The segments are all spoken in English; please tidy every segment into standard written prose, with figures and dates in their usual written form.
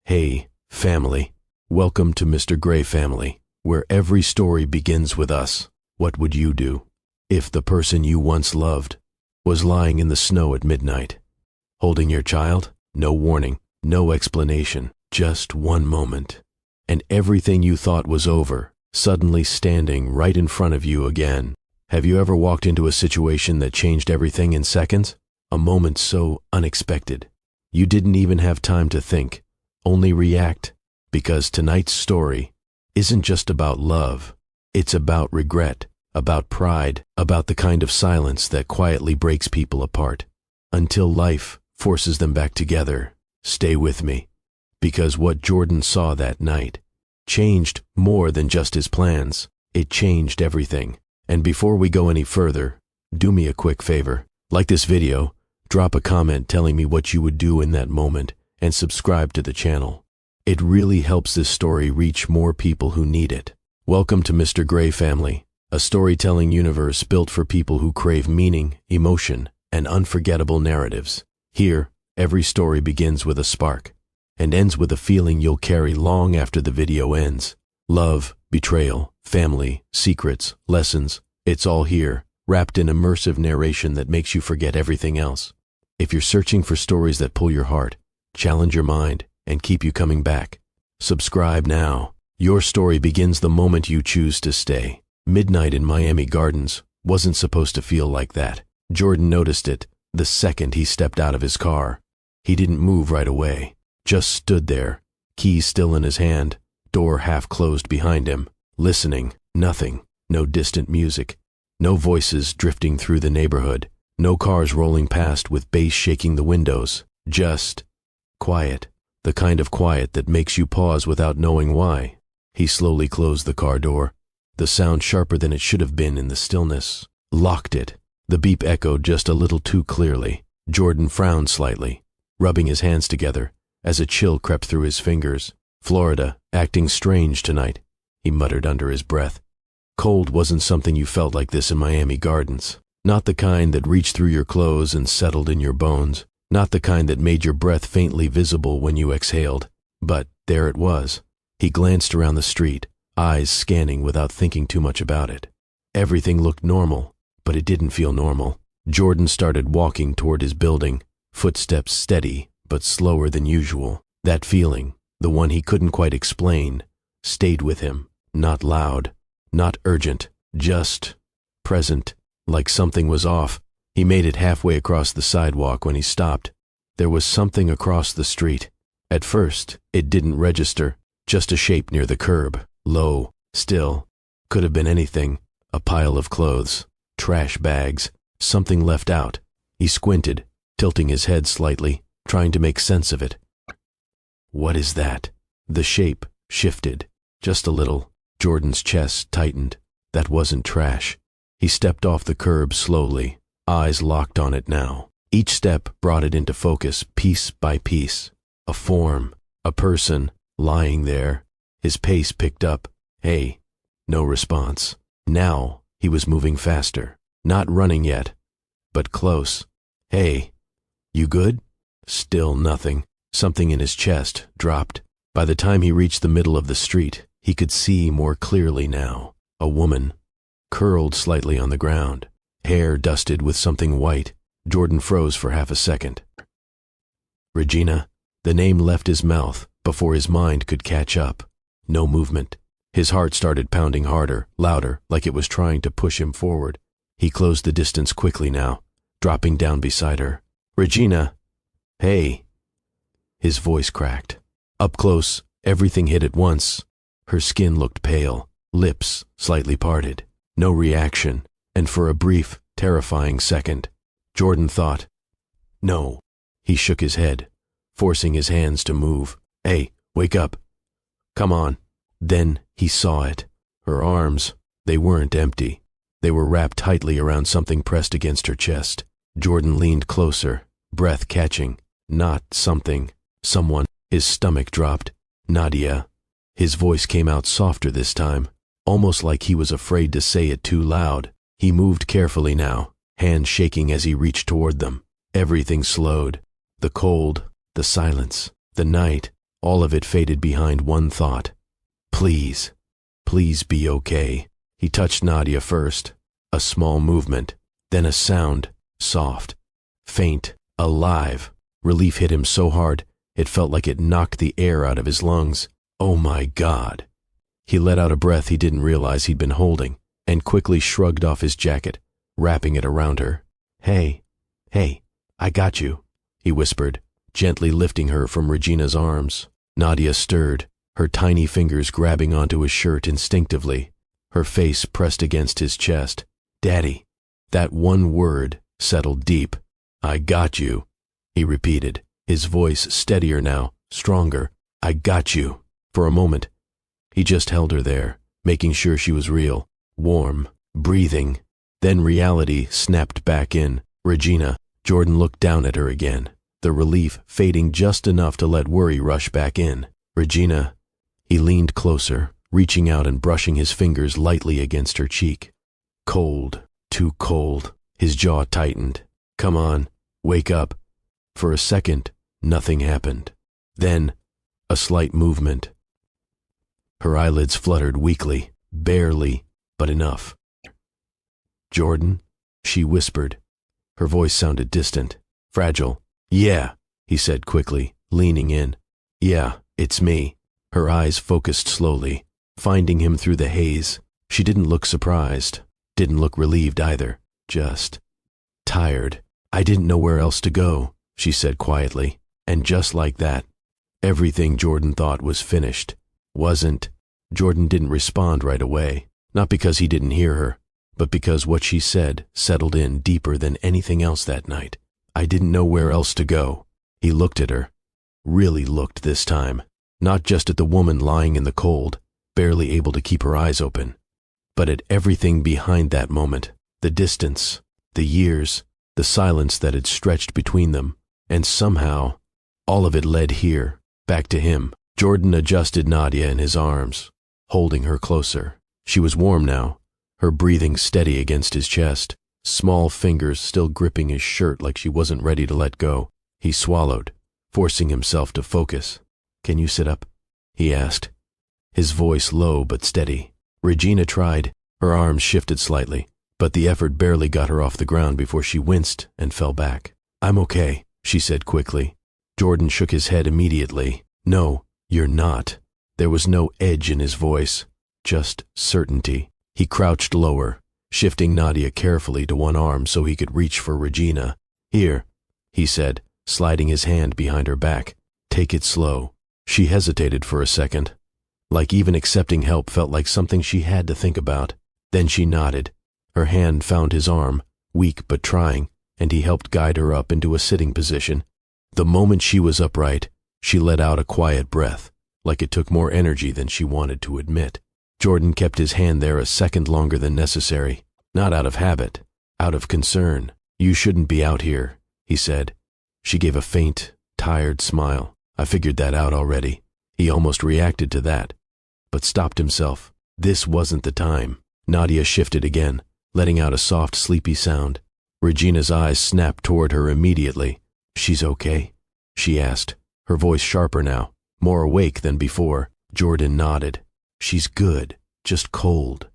Hey, family. Welcome to Mr. Gray Family, where every story begins with us. What would you do if the person you once loved was lying in the snow at midnight, holding your child? No warning, no explanation, just one moment. And everything you thought was over, suddenly standing right in front of you again. Have you ever walked into a situation that changed everything in seconds? A moment so unexpected, you didn't even have time to think, only react, because tonight's story isn't just about love. It's about regret, about pride, about the kind of silence that quietly breaks people apart, until life forces them back together. Stay with me, because what Jordan saw that night changed more than just his plans. It changed everything. And before we go any further, do me a quick favor. Like this video, drop a comment telling me what you would do in that moment, and subscribe to the channel. It really helps this story reach more people who need it. Welcome to Mr. Gray Family, a storytelling universe built for people who crave meaning, emotion, and unforgettable narratives. Here, every story begins with a spark, and ends with a feeling you'll carry long after the video ends. Love, betrayal, family, secrets, lessons, it's all here, wrapped in immersive narration that makes you forget everything else. If you're searching for stories that pull your heart, challenge your mind, and keep you coming back, subscribe now. Your story begins the moment you choose to stay. Midnight in Miami Gardens wasn't supposed to feel like that. Jordan noticed it the second he stepped out of his car. He didn't move right away, just stood there, keys still in his hand, door half closed behind him, listening. Nothing, no distant music, no voices drifting through the neighborhood, no cars rolling past with bass shaking the windows, just quiet, the kind of quiet that makes you pause without knowing why. He slowly closed the car door, the sound sharper than it should have been in the stillness. Locked it. The beep echoed just a little too clearly. Jordan frowned slightly, rubbing his hands together as a chill crept through his fingers. Florida, acting strange tonight, he muttered under his breath. Cold wasn't something you felt like this in Miami Gardens. Not the kind that reached through your clothes and settled in your bones. Not the kind that made your breath faintly visible when you exhaled. But there it was. He glanced around the street, eyes scanning without thinking too much about it. Everything looked normal, but it didn't feel normal. Jordan started walking toward his building, footsteps steady but slower than usual. That feeling, the one he couldn't quite explain, stayed with him. Not loud, not urgent, just present, like something was off. He made it halfway across the sidewalk when he stopped. There was something across the street. At first, it didn't register, just a shape near the curb, low, still. Could have been anything. A pile of clothes, trash bags, something left out. He squinted, tilting his head slightly, trying to make sense of it. What is that? The shape shifted, just a little. Jordan's chest tightened. That wasn't trash. He stepped off the curb slowly, eyes locked on it now. Each step brought it into focus piece by piece. A form, a person, lying there. His pace picked up. Hey, no response. Now he was moving faster. Not running yet, but close. Hey, you good? Still nothing. Something in his chest dropped. By the time he reached the middle of the street, he could see more clearly now. A woman, curled slightly on the ground, hair dusted with something white. Jordan froze for half a second. Regina. The name left his mouth before his mind could catch up. No movement. His heart started pounding harder, louder, like it was trying to push him forward. He closed the distance quickly now, dropping down beside her. Regina. Hey. His voice cracked. Up close, everything hit at once. Her skin looked pale, lips slightly parted. No reaction, and for a brief, terrifying second, Jordan thought, no. He shook his head, forcing his hands to move. Hey, wake up. Come on. Then he saw it. Her arms, they weren't empty. They were wrapped tightly around something pressed against her chest. Jordan leaned closer, breath catching. Not something, someone. His stomach dropped. Nadia. His voice came out softer this time, almost like he was afraid to say it too loud. He moved carefully now, hands shaking as he reached toward them. Everything slowed. The cold, the silence, the night, All of it faded behind one thought. Please, please be okay. He touched Nadia first. A small movement, then a sound, soft, faint, alive. Relief hit him so hard, it felt like it knocked the air out of his lungs. Oh my God. He let out a breath he didn't realize he'd been holding, and quickly shrugged off his jacket, wrapping it around her. Hey, I got you, he whispered, gently lifting her from Regina's arms. Nadia stirred, her tiny fingers grabbing onto his shirt instinctively, her face pressed against his chest. Daddy. That one word settled deep. I got you, he repeated, his voice steadier now, stronger. I got you. For a moment, he just held her there, making sure she was real, warm, breathing. Then reality snapped back in. Regina. Jordan looked down at her again, the relief fading just enough to let worry rush back in. Regina. He leaned closer, reaching out and brushing his fingers lightly against her cheek. Cold, too cold. His jaw tightened. Come on, wake up. For a second, nothing happened. Then, a slight movement. Her eyelids fluttered weakly, barely, but enough. Jordan, she whispered. Her voice sounded distant, fragile. Yeah, he said quickly, leaning in. Yeah, it's me. Her eyes focused slowly, finding him through the haze. She didn't look surprised, didn't look relieved either, just tired. I didn't know where else to go, she said quietly, and just like that, everything Jordan thought was finished wasn't. Jordan didn't respond right away, not because he didn't hear her, but because what she said settled in deeper than anything else that night. I didn't know where else to go. He looked at her, really looked this time, not just at the woman lying in the cold, barely able to keep her eyes open, but at everything behind that moment, the distance, the years, the silence that had stretched between them, and somehow, all of it led here, back to him. Jordan adjusted Nadia in his arms, holding her closer. She was warm now, her breathing steady against his chest, small fingers still gripping his shirt like she wasn't ready to let go. He swallowed, forcing himself to focus. Can you sit up? He asked, his voice low but steady. Regina tried. Her arms shifted slightly, but the effort barely got her off the ground before she winced and fell back. I'm okay, she said quickly. Jordan shook his head immediately. No, you're not. There was no edge in his voice, just certainty. He crouched lower, shifting Nadia carefully to one arm so he could reach for Regina. Here, he said, sliding his hand behind her back. Take it slow. She hesitated for a second, like even accepting help felt like something she had to think about. Then she nodded. Her hand found his arm, weak but trying, and he helped guide her up into a sitting position. The moment she was upright, she let out a quiet breath, like it took more energy than she wanted to admit. Jordan kept his hand there a second longer than necessary, not out of habit, out of concern. You shouldn't be out here, he said. She gave a faint, tired smile. I figured that out already. He almost reacted to that, but stopped himself. This wasn't the time. Nadia shifted again, letting out a soft, sleepy sound. Regina's eyes snapped toward her immediately. She's okay? She asked, her voice sharper now, more awake than before. Jordan nodded. She's good, just cold.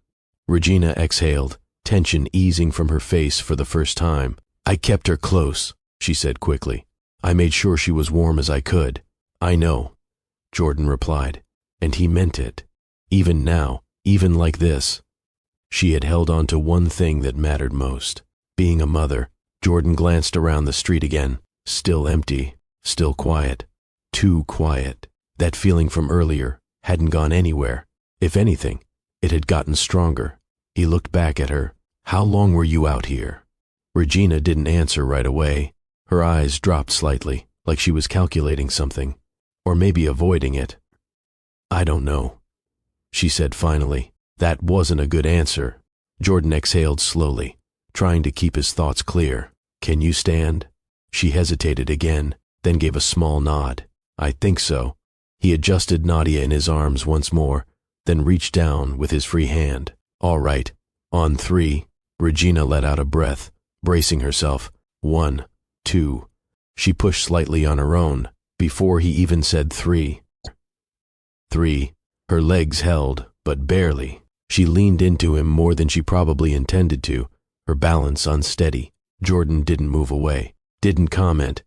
Regina exhaled, tension easing from her face for the first time. I kept her close, she said quickly. I made sure she was warm as I could. I know, Jordan replied, and he meant it. Even now, even like this, she had held on to one thing that mattered most, being a mother. Jordan glanced around the street again, still empty, still quiet. Too quiet. That feeling from earlier hadn't gone anywhere. If anything, it had gotten stronger. He looked back at her. How long were you out here? Regina didn't answer right away. Her eyes dropped slightly, like she was calculating something, or maybe avoiding it. I don't know, she said finally. That wasn't a good answer. Jordan exhaled slowly, trying to keep his thoughts clear. Can you stand? She hesitated again, then gave a small nod. I think so. He adjusted Nadia in his arms once more, then reached down with his free hand. All right. On 3, Regina let out a breath, bracing herself. 1, 2. She pushed slightly on her own, before he even said 3. 3. Her legs held, but barely. She leaned into him more than she probably intended to, her balance unsteady. Jordan didn't move away, didn't comment,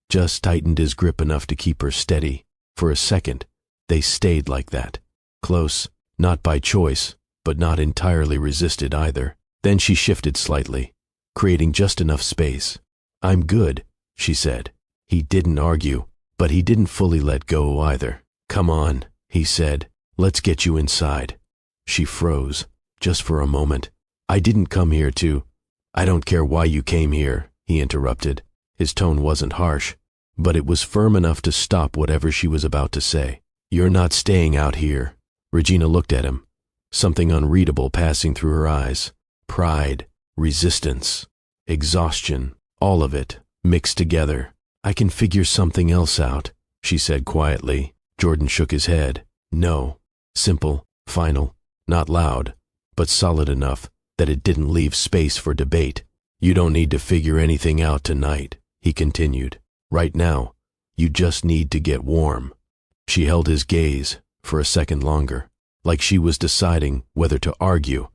just tightened his grip enough to keep her steady. For a second, they stayed like that. Close, not by choice, but not entirely resisted either. Then she shifted slightly, creating just enough space. "I'm good," she said. He didn't argue, but he didn't fully let go either. "Come on," he said. "Let's get you inside." She froze, just for a moment. "I didn't come here to—" "I don't care why you came here," he interrupted. His tone wasn't harsh, but it was firm enough to stop whatever she was about to say. "You're not staying out here." Regina looked at him, something unreadable passing through her eyes. Pride, resistance, exhaustion, all of it, mixed together. "I can figure something else out," she said quietly. Jordan shook his head. "No." Simple, final, not loud, but solid enough that it didn't leave space for debate. "You don't need to figure anything out tonight," he continued. "Right now, you just need to get warm." She held his gaze for a second longer, like she was deciding whether to argue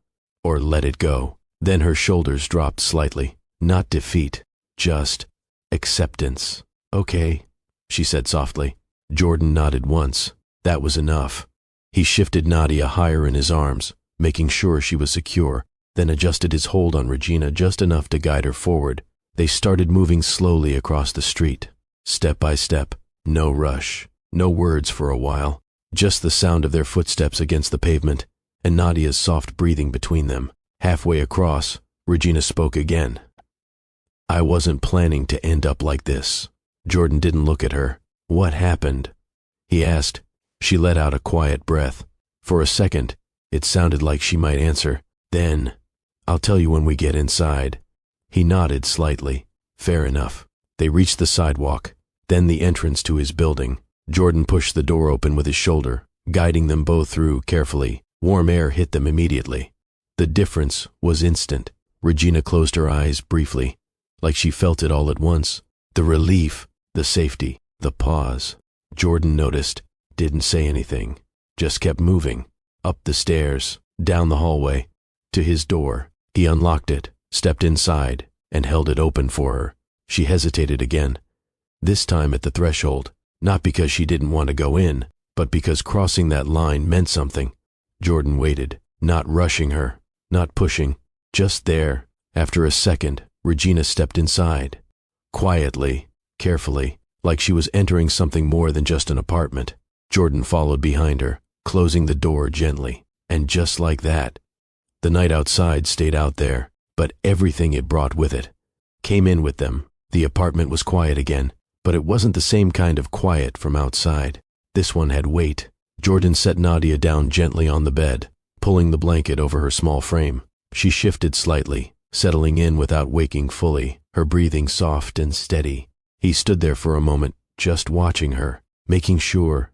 or let it go. Then her shoulders dropped slightly. Not defeat, just acceptance. "Okay," she said softly. Jordan nodded once. That was enough. He shifted Nadia higher in his arms, making sure she was secure, then adjusted his hold on Regina just enough to guide her forward. They started moving slowly across the street, step by step. No rush, no words for a while, just the sound of their footsteps against the pavement and Nadia's soft breathing between them. Halfway across, Regina spoke again. "I wasn't planning to end up like this." Jordan didn't look at her. "What happened?" he asked. She let out a quiet breath. For a second, it sounded like she might answer. Then, "I'll tell you when we get inside." He nodded slightly. Fair enough. They reached the sidewalk, then the entrance to his building. Jordan pushed the door open with his shoulder, guiding them both through carefully. Warm air hit them immediately. The difference was instant. Regina closed her eyes briefly, like she felt it all at once. The relief, the safety, the pause. Jordan noticed, didn't say anything, just kept moving. Up the stairs, down the hallway, to his door. He unlocked it, stepped inside, and held it open for her. She hesitated again, this time at the threshold, not because she didn't want to go in, but because crossing that line meant something. Jordan waited, not rushing her, not pushing, just there. After a second, Regina stepped inside. Quietly, carefully, like she was entering something more than just an apartment. Jordan followed behind her, closing the door gently. And just like that, the night outside stayed out there, but everything it brought with it came in with them. The apartment was quiet again, but it wasn't the same kind of quiet from outside. This one had weight. Jordan set Nadia down gently on the bed, pulling the blanket over her small frame. She shifted slightly, settling in without waking fully, her breathing soft and steady. He stood there for a moment, just watching her, making sure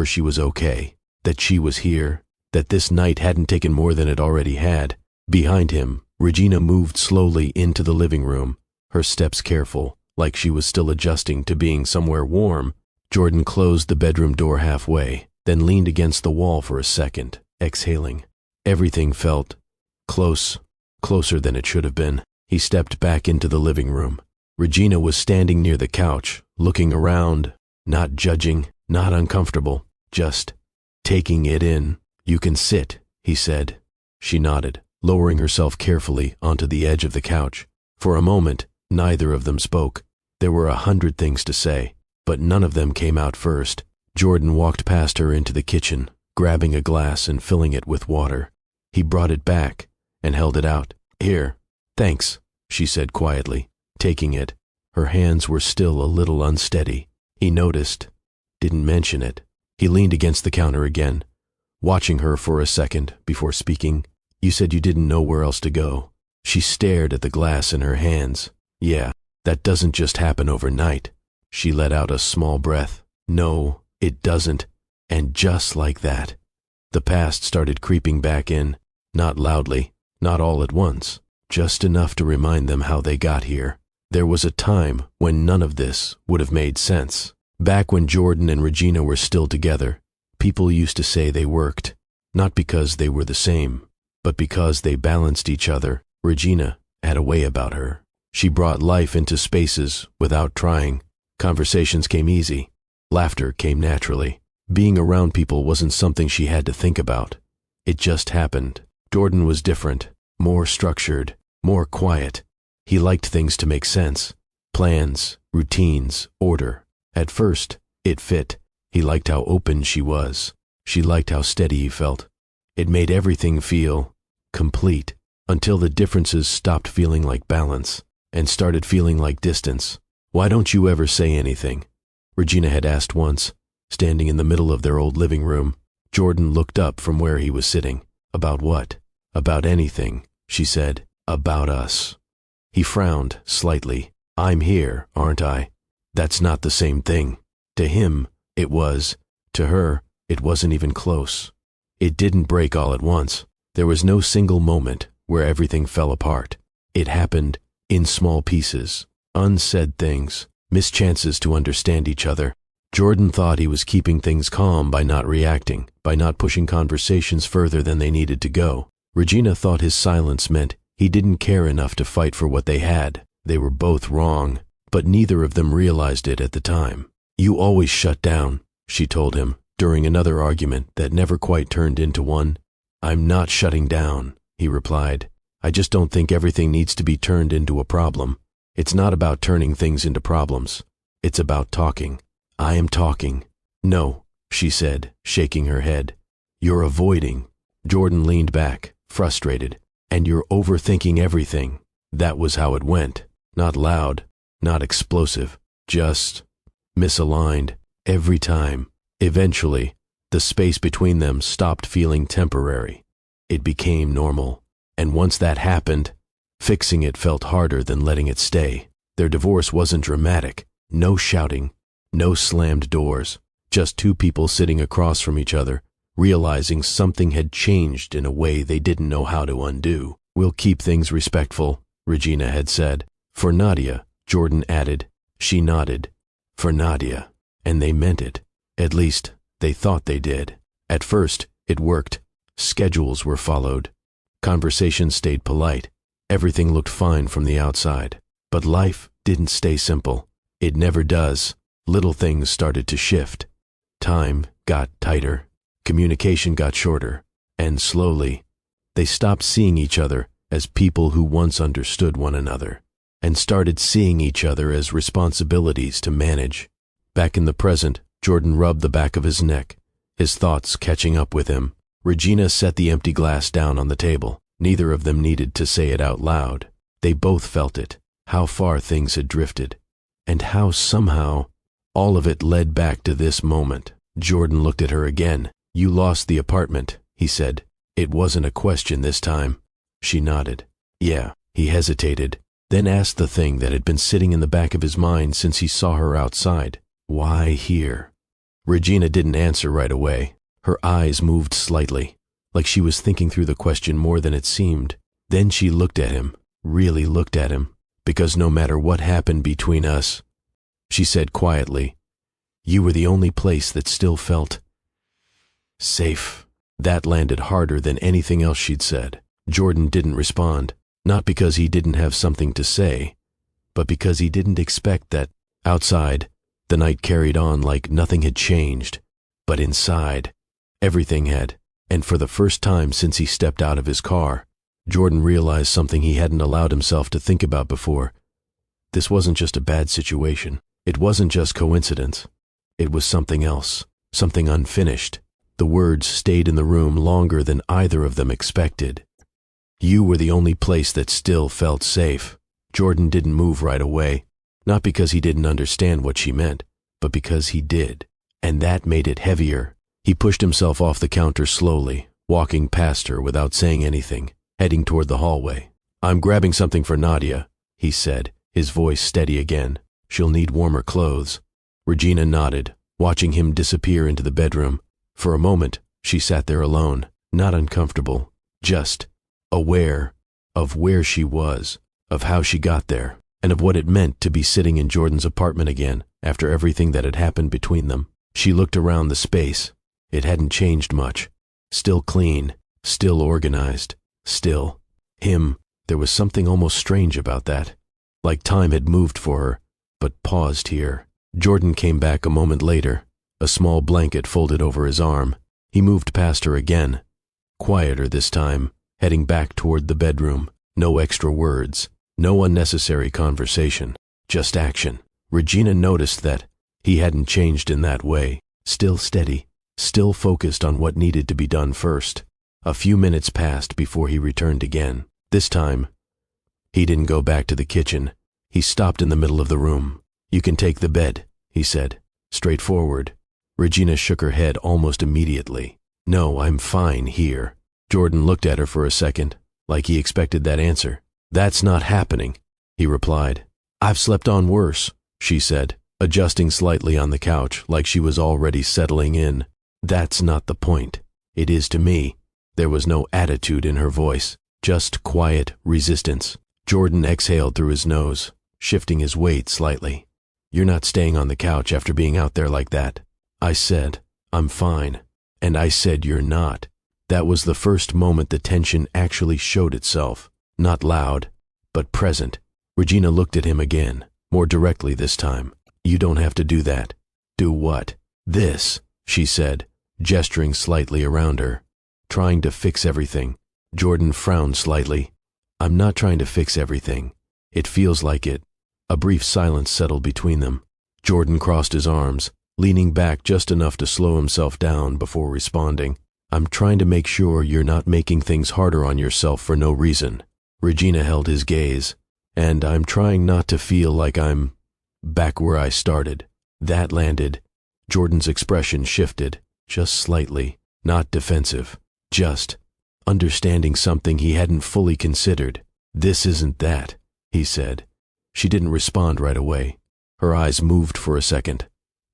she was okay, that she was here, that this night hadn't taken more than it already had. Behind him, Regina moved slowly into the living room, her steps careful, like she was still adjusting to being somewhere warm. Jordan closed the bedroom door halfway, then leaned against the wall for a second, exhaling. Everything felt closer than it should have been. He stepped back into the living room. Regina was standing near the couch, looking around, not judging, not uncomfortable, just taking it in. "You can sit," he said. She nodded, lowering herself carefully onto the edge of the couch. For a moment, neither of them spoke. There were 100 things to say, but none of them came out first. Jordan walked past her into the kitchen, grabbing a glass and filling it with water. He brought it back and held it out. "Here, thanks," she said quietly, taking it. Her hands were still a little unsteady. He noticed, didn't mention it. He leaned against the counter again, watching her for a second before speaking. "You said you didn't know where else to go." She stared at the glass in her hands. "Yeah, that doesn't just happen overnight." She let out a small breath. "No, it doesn't." And just like that, the past started creeping back in, not loudly, not all at once, just enough to remind them how they got here. There was a time when none of this would have made sense. Back when Jordan and Regina were still together, People used to say they worked, not because they were the same, but because they balanced each other. Regina had a way about her. She brought life into spaces without trying. Conversations came easy. Laughter came naturally. Being around people wasn't something she had to think about. It just happened. Jordan was different, more structured, more quiet. He liked things to make sense. Plans, routines, order. At first, it fit. He liked how open she was. She liked how steady he felt. It made everything feel complete, until the differences stopped feeling like balance and started feeling like distance. "Why don't you ever say anything?" Regina had asked once, standing in the middle of their old living room. Jordan looked up from where he was sitting. "About what?" "About anything," she said. "About us." He frowned slightly. "I'm here, aren't I?" That's not the same thing. To him, it was. To her, it wasn't even close. It didn't break all at once. There was no single moment where everything fell apart. It happened in small pieces, unsaid things, missed chances to understand each other. Jordan thought he was keeping things calm by not reacting, by not pushing conversations further than they needed to go. Regina thought his silence meant he didn't care enough to fight for what they had. They were both wrong, but neither of them realized it at the time. "You always shut down," she told him, during another argument that never quite turned into one. "I'm not shutting down," he replied. "I just don't think everything needs to be turned into a problem. It's not about turning things into problems. It's about talking. I am talking." "No," she said, shaking her head. "You're avoiding." Jordan leaned back, frustrated. "And you're overthinking everything." That was how it went. Not loud, not explosive, just misaligned every time. Eventually, the space between them stopped feeling temporary. It became normal. And once that happened, fixing it felt harder than letting it stay. Their divorce wasn't dramatic. No shouting, no slammed doors, just two people sitting across from each other, realizing something had changed in a way they didn't know how to undo. "We'll keep things respectful," Regina had said. "For Nadia," Jordan added. She nodded. "For Nadia." And they meant it. At least, they thought they did. At first, it worked. Schedules were followed. Conversations stayed polite. Everything looked fine from the outside. But life didn't stay simple. It never does. Little things started to shift. Time got tighter. Communication got shorter. And slowly, they stopped seeing each other as people who once understood one another, and started seeing each other as responsibilities to manage. Back in the present, Jordan rubbed the back of his neck, his thoughts catching up with him. Regina set the empty glass down on the table. Neither of them needed to say it out loud. They both felt it, how far things had drifted, and how somehow all of it led back to this moment. Jordan looked at her again. "You lost the apartment," he said. "It wasn't a question this time." She nodded. "Yeah." He hesitated, then asked the thing that had been sitting in the back of his mind since he saw her outside. "Why here?" Regina didn't answer right away. Her eyes moved slightly, like she was thinking through the question more than it seemed. Then she looked at him, really looked at him. "Because no matter what happened between us," she said quietly, "you were the only place that still felt safe." That landed harder than anything else she'd said. Jordan didn't respond, not because he didn't have something to say, but because he didn't expect that. Outside, the night carried on like nothing had changed, but inside, everything had. And for the first time since he stepped out of his car, Jordan realized something he hadn't allowed himself to think about before. This wasn't just a bad situation. It wasn't just coincidence. It was something else, something unfinished. The words stayed in the room longer than either of them expected. "You were the only place that still felt safe." Jordan didn't move right away, not because he didn't understand what she meant, but because he did. And that made it heavier. He pushed himself off the counter slowly, walking past her without saying anything, heading toward the hallway. "I'm grabbing something for Nadia," he said, his voice steady again. "She'll need warmer clothes." Regina nodded, watching him disappear into the bedroom. For a moment, she sat there alone, not uncomfortable, just aware of where she was, of how she got there, and of what it meant to be sitting in Jordan's apartment again after everything that had happened between them. She looked around the space. It hadn't changed much. Still clean, still organized, still him. There was something almost strange about that. Like time had moved for her, but paused here. Jordan came back a moment later, a small blanket folded over his arm. He moved past her again, quieter this time, heading back toward the bedroom. No extra words, no unnecessary conversation, just action. Regina noticed that he hadn't changed in that way, still steady, still focused on what needed to be done first. A few minutes passed before he returned again. This time, he didn't go back to the kitchen. He stopped in the middle of the room. "You can take the bed," he said, straightforward. Regina shook her head almost immediately. "No, I'm fine here." Jordan looked at her for a second, like he expected that answer. "That's not happening," he replied. "I've slept on worse," she said, adjusting slightly on the couch like she was already settling in. "That's not the point. It is to me." There was no attitude in her voice, just quiet resistance. Jordan exhaled through his nose, shifting his weight slightly. "You're not staying on the couch after being out there like that." I said, "I'm fine." And I said, "You're not." That was the first moment the tension actually showed itself. Not loud, but present. Regina looked at him again, more directly this time. "You don't have to do that." "Do what?" "This," she said, gesturing slightly around her. "Trying to fix everything." Jordan frowned slightly. "I'm not trying to fix everything. It feels like it." A brief silence settled between them. Jordan crossed his arms, leaning back just enough to slow himself down before responding. "I'm trying to make sure you're not making things harder on yourself for no reason." Regina held his gaze. "And I'm trying not to feel like I'm back where I started." That landed. Jordan's expression shifted, just slightly, not defensive, just understanding something he hadn't fully considered. "This isn't that," he said. She didn't respond right away. Her eyes moved for a second,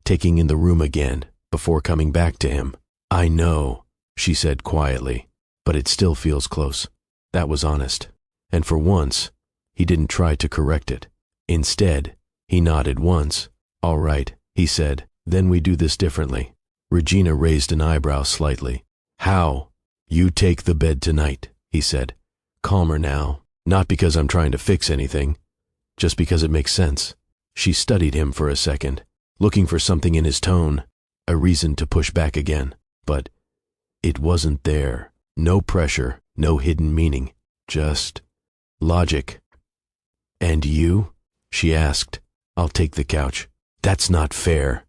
taking in the room again before coming back to him. "I know," she said quietly, "but it still feels close." That was honest. And for once, he didn't try to correct it. Instead, he nodded once. "All right," he said, "then we do this differently." Regina raised an eyebrow slightly. "How?" "You take the bed tonight," he said, calmer now. "Not because I'm trying to fix anything, just because it makes sense." She studied him for a second, looking for something in his tone, a reason to push back again. But it wasn't there. No pressure, no hidden meaning, just logic. "And you?" she asked. "I'll take the couch." "That's not fair."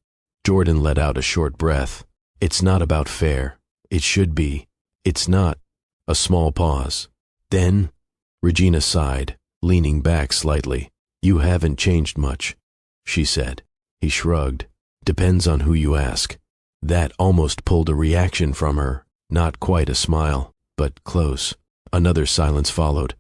Jordan let out a short breath. "It's not about fair. It should be. It's not." A small pause. "Then," Regina sighed, leaning back slightly. "You haven't changed much," she said. He shrugged. "Depends on who you ask." That almost pulled a reaction from her. Not quite a smile, but close. Another silence followed.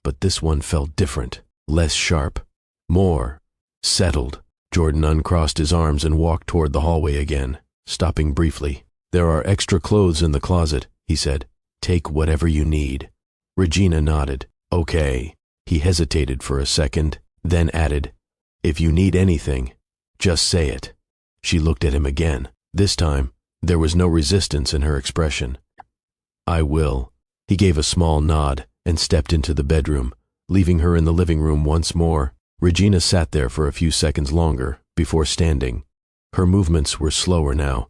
But this one felt different, less sharp, more settled. Jordan uncrossed his arms and walked toward the hallway again, stopping briefly. "There are extra clothes in the closet," he said. "Take whatever you need." Regina nodded. "Okay." He hesitated for a second, then added, "If you need anything, just say it." She looked at him again. This time, there was no resistance in her expression. "I will." He gave a small nod and stepped into the bedroom, leaving her in the living room once more. Regina sat there for a few seconds longer before standing. Her movements were slower now,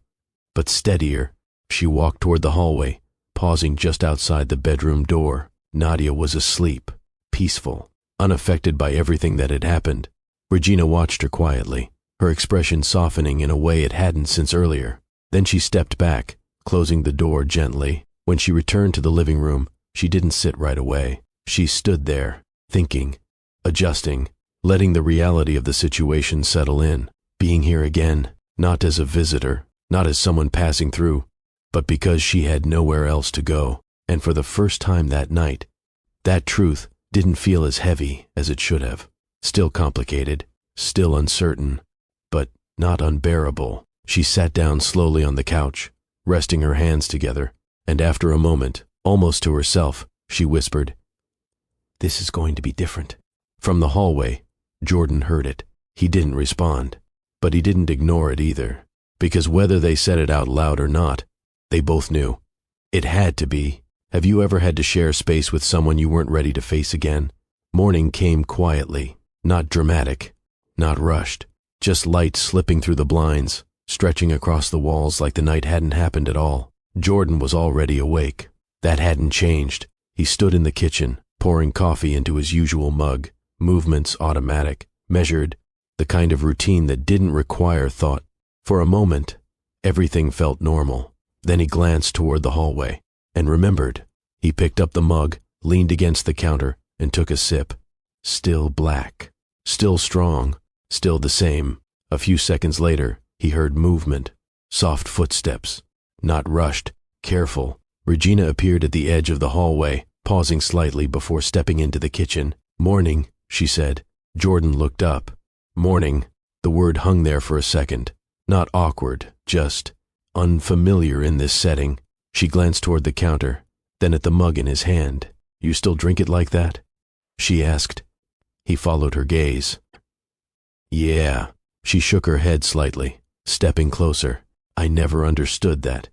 but steadier. She walked toward the hallway, pausing just outside the bedroom door. Nadia was asleep, peaceful, unaffected by everything that had happened. Regina watched her quietly, her expression softening in a way it hadn't since earlier. Then she stepped back, closing the door gently. When she returned to the living room, she didn't sit right away. She stood there, thinking, adjusting, letting the reality of the situation settle in. Being here again, not as a visitor, not as someone passing through, but because she had nowhere else to go. And for the first time that night, that truth didn't feel as heavy as it should have. Still complicated, still uncertain, but not unbearable. She sat down slowly on the couch, resting her hands together, and after a moment, almost to herself, she whispered, "This is going to be different." From the hallway, Jordan heard it. He didn't respond, but he didn't ignore it either. Because whether they said it out loud or not, they both knew. It had to be. Have you ever had to share space with someone you weren't ready to face again? Morning came quietly, not dramatic, not rushed, just light slipping through the blinds, stretching across the walls like the night hadn't happened at all. Jordan was already awake. That hadn't changed. He stood in the kitchen, pouring coffee into his usual mug, movements automatic, measured, the kind of routine that didn't require thought. For a moment, everything felt normal. Then he glanced toward the hallway and remembered. He picked up the mug, leaned against the counter, and took a sip. Still black, still strong, still the same. A few seconds later, he heard movement, soft footsteps, not rushed, careful. Regina appeared at the edge of the hallway, pausing slightly before stepping into the kitchen. "Morning," she said. Jordan looked up. "Morning." The word hung there for a second. Not awkward, just unfamiliar in this setting. She glanced toward the counter, then at the mug in his hand. "You still drink it like that?" she asked. He followed her gaze. "Yeah." She shook her head slightly, stepping closer. "I never understood that.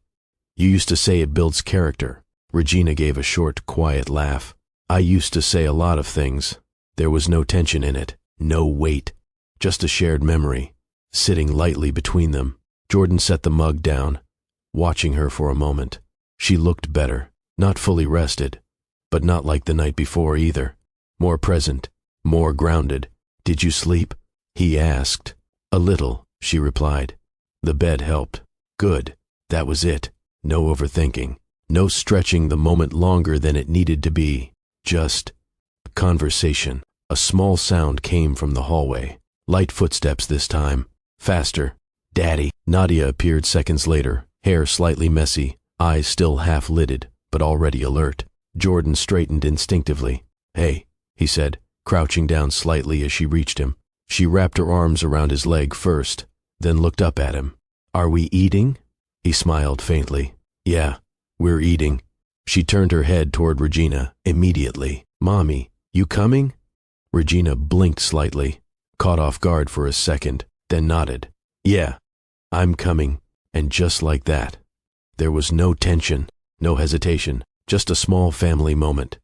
You used to say it builds character." Regina gave a short, quiet laugh. "I used to say a lot of things. There was no tension in it, no weight, just a shared memory, sitting lightly between them." Jordan set the mug down, watching her for a moment. She looked better, not fully rested, but not like the night before either. More present, more grounded. "Did you sleep?" he asked. "A little," she replied. "The bed helped." "Good." That was it. No overthinking. No stretching the moment longer than it needed to be. Just conversation. A small sound came from the hallway. Light footsteps this time. Faster. "Daddy." Nadia appeared seconds later, hair slightly messy, eyes still half-lidded, but already alert. Jordan straightened instinctively. "Hey," he said, crouching down slightly as she reached him. She wrapped her arms around his leg first, then looked up at him. "Are we eating?" He smiled faintly. "Yeah, we're eating." She turned her head toward Regina immediately. "Mommy, you coming?" Regina blinked slightly, caught off guard for a second, then nodded. "Yeah, I'm coming." And just like that, there was no tension, no hesitation, just a small family moment,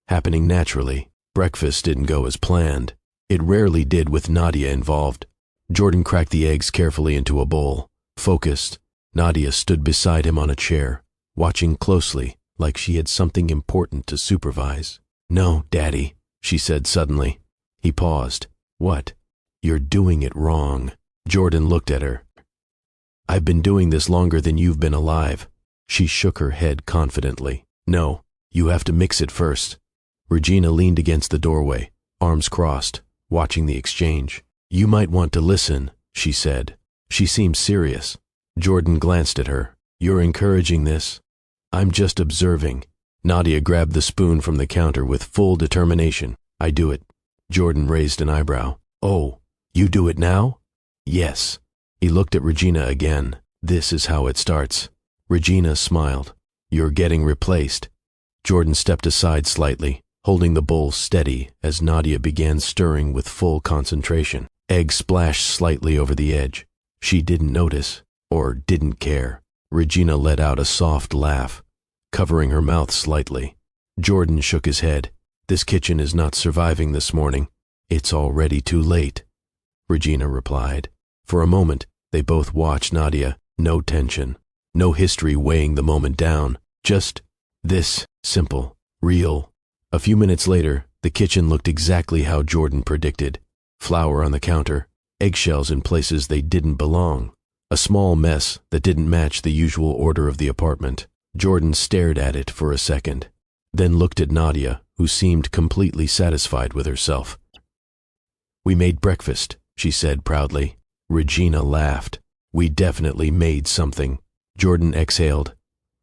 happening naturally. Breakfast didn't go as planned. It rarely did with Nadia involved. Jordan cracked the eggs carefully into a bowl, focused. Nadia stood beside him on a chair, watching closely, like she had something important to supervise. "No, Daddy," she said suddenly. He paused. "What?" "You're doing it wrong." Jordan looked at her. "I've been doing this longer than you've been alive." She shook her head confidently. "No, you have to mix it first." Regina leaned against the doorway, arms crossed, watching the exchange. "You might want to listen," she said. She seemed serious. Jordan glanced at her. "You're encouraging this?" "I'm just observing." Nadia grabbed the spoon from the counter with full determination. "I do it." Jordan raised an eyebrow. "Oh, you do it now?" "Yes." He looked at Regina again. "This is how it starts." Regina smiled. "You're getting replaced." Jordan stepped aside slightly, holding the bowl steady as Nadia began stirring with full concentration. Egg splashed slightly over the edge. She didn't notice, or didn't care. Regina let out a soft laugh, covering her mouth slightly. Jordan shook his head. "This kitchen is not surviving this morning. It's already too late," Regina replied. For a moment, they both watched Nadia. No tension, no history weighing the moment down. Just this, simple, real. A few minutes later, the kitchen looked exactly how Jordan predicted. Flour on the counter, eggshells in places they didn't belong. A small mess that didn't match the usual order of the apartment. Jordan stared at it for a second, then looked at Nadia, who seemed completely satisfied with herself. "We made breakfast," she said proudly. Regina laughed. "We definitely made something." Jordan exhaled,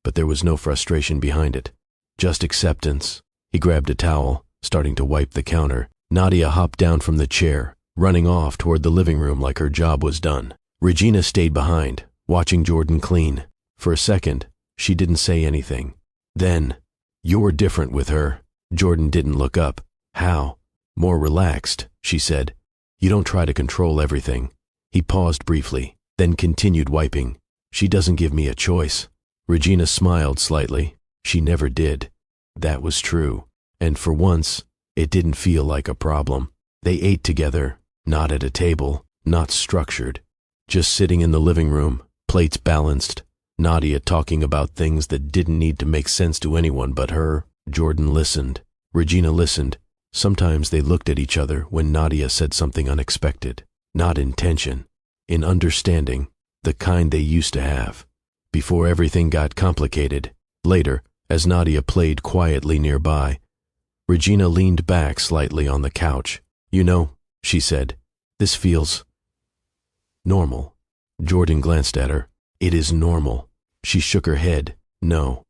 but there was no frustration behind it, just acceptance. He grabbed a towel, starting to wipe the counter. Nadia hopped down from the chair, running off toward the living room like her job was done. Regina stayed behind, watching Jordan clean. For a second, she didn't say anything. Then, "You're different with her." Jordan didn't look up. "How?" "More relaxed," she said. "You don't try to control everything." He paused briefly, then continued wiping. She doesn't give me a choice. Regina smiled slightly. She never did. That was true. And for once, it didn't feel like a problem. They ate together, not at a table, not structured. Just sitting in the living room, plates balanced, Nadia talking about things that didn't need to make sense to anyone but her. Jordan listened. Regina listened. Sometimes they looked at each other when Nadia said something unexpected. Not in tension, in understanding, the kind they used to have, before everything got complicated. Later, as Nadia played quietly nearby, Regina leaned back slightly on the couch. You know, she said, this feels normal. Jordan glanced at her. It is normal. She shook her head. No.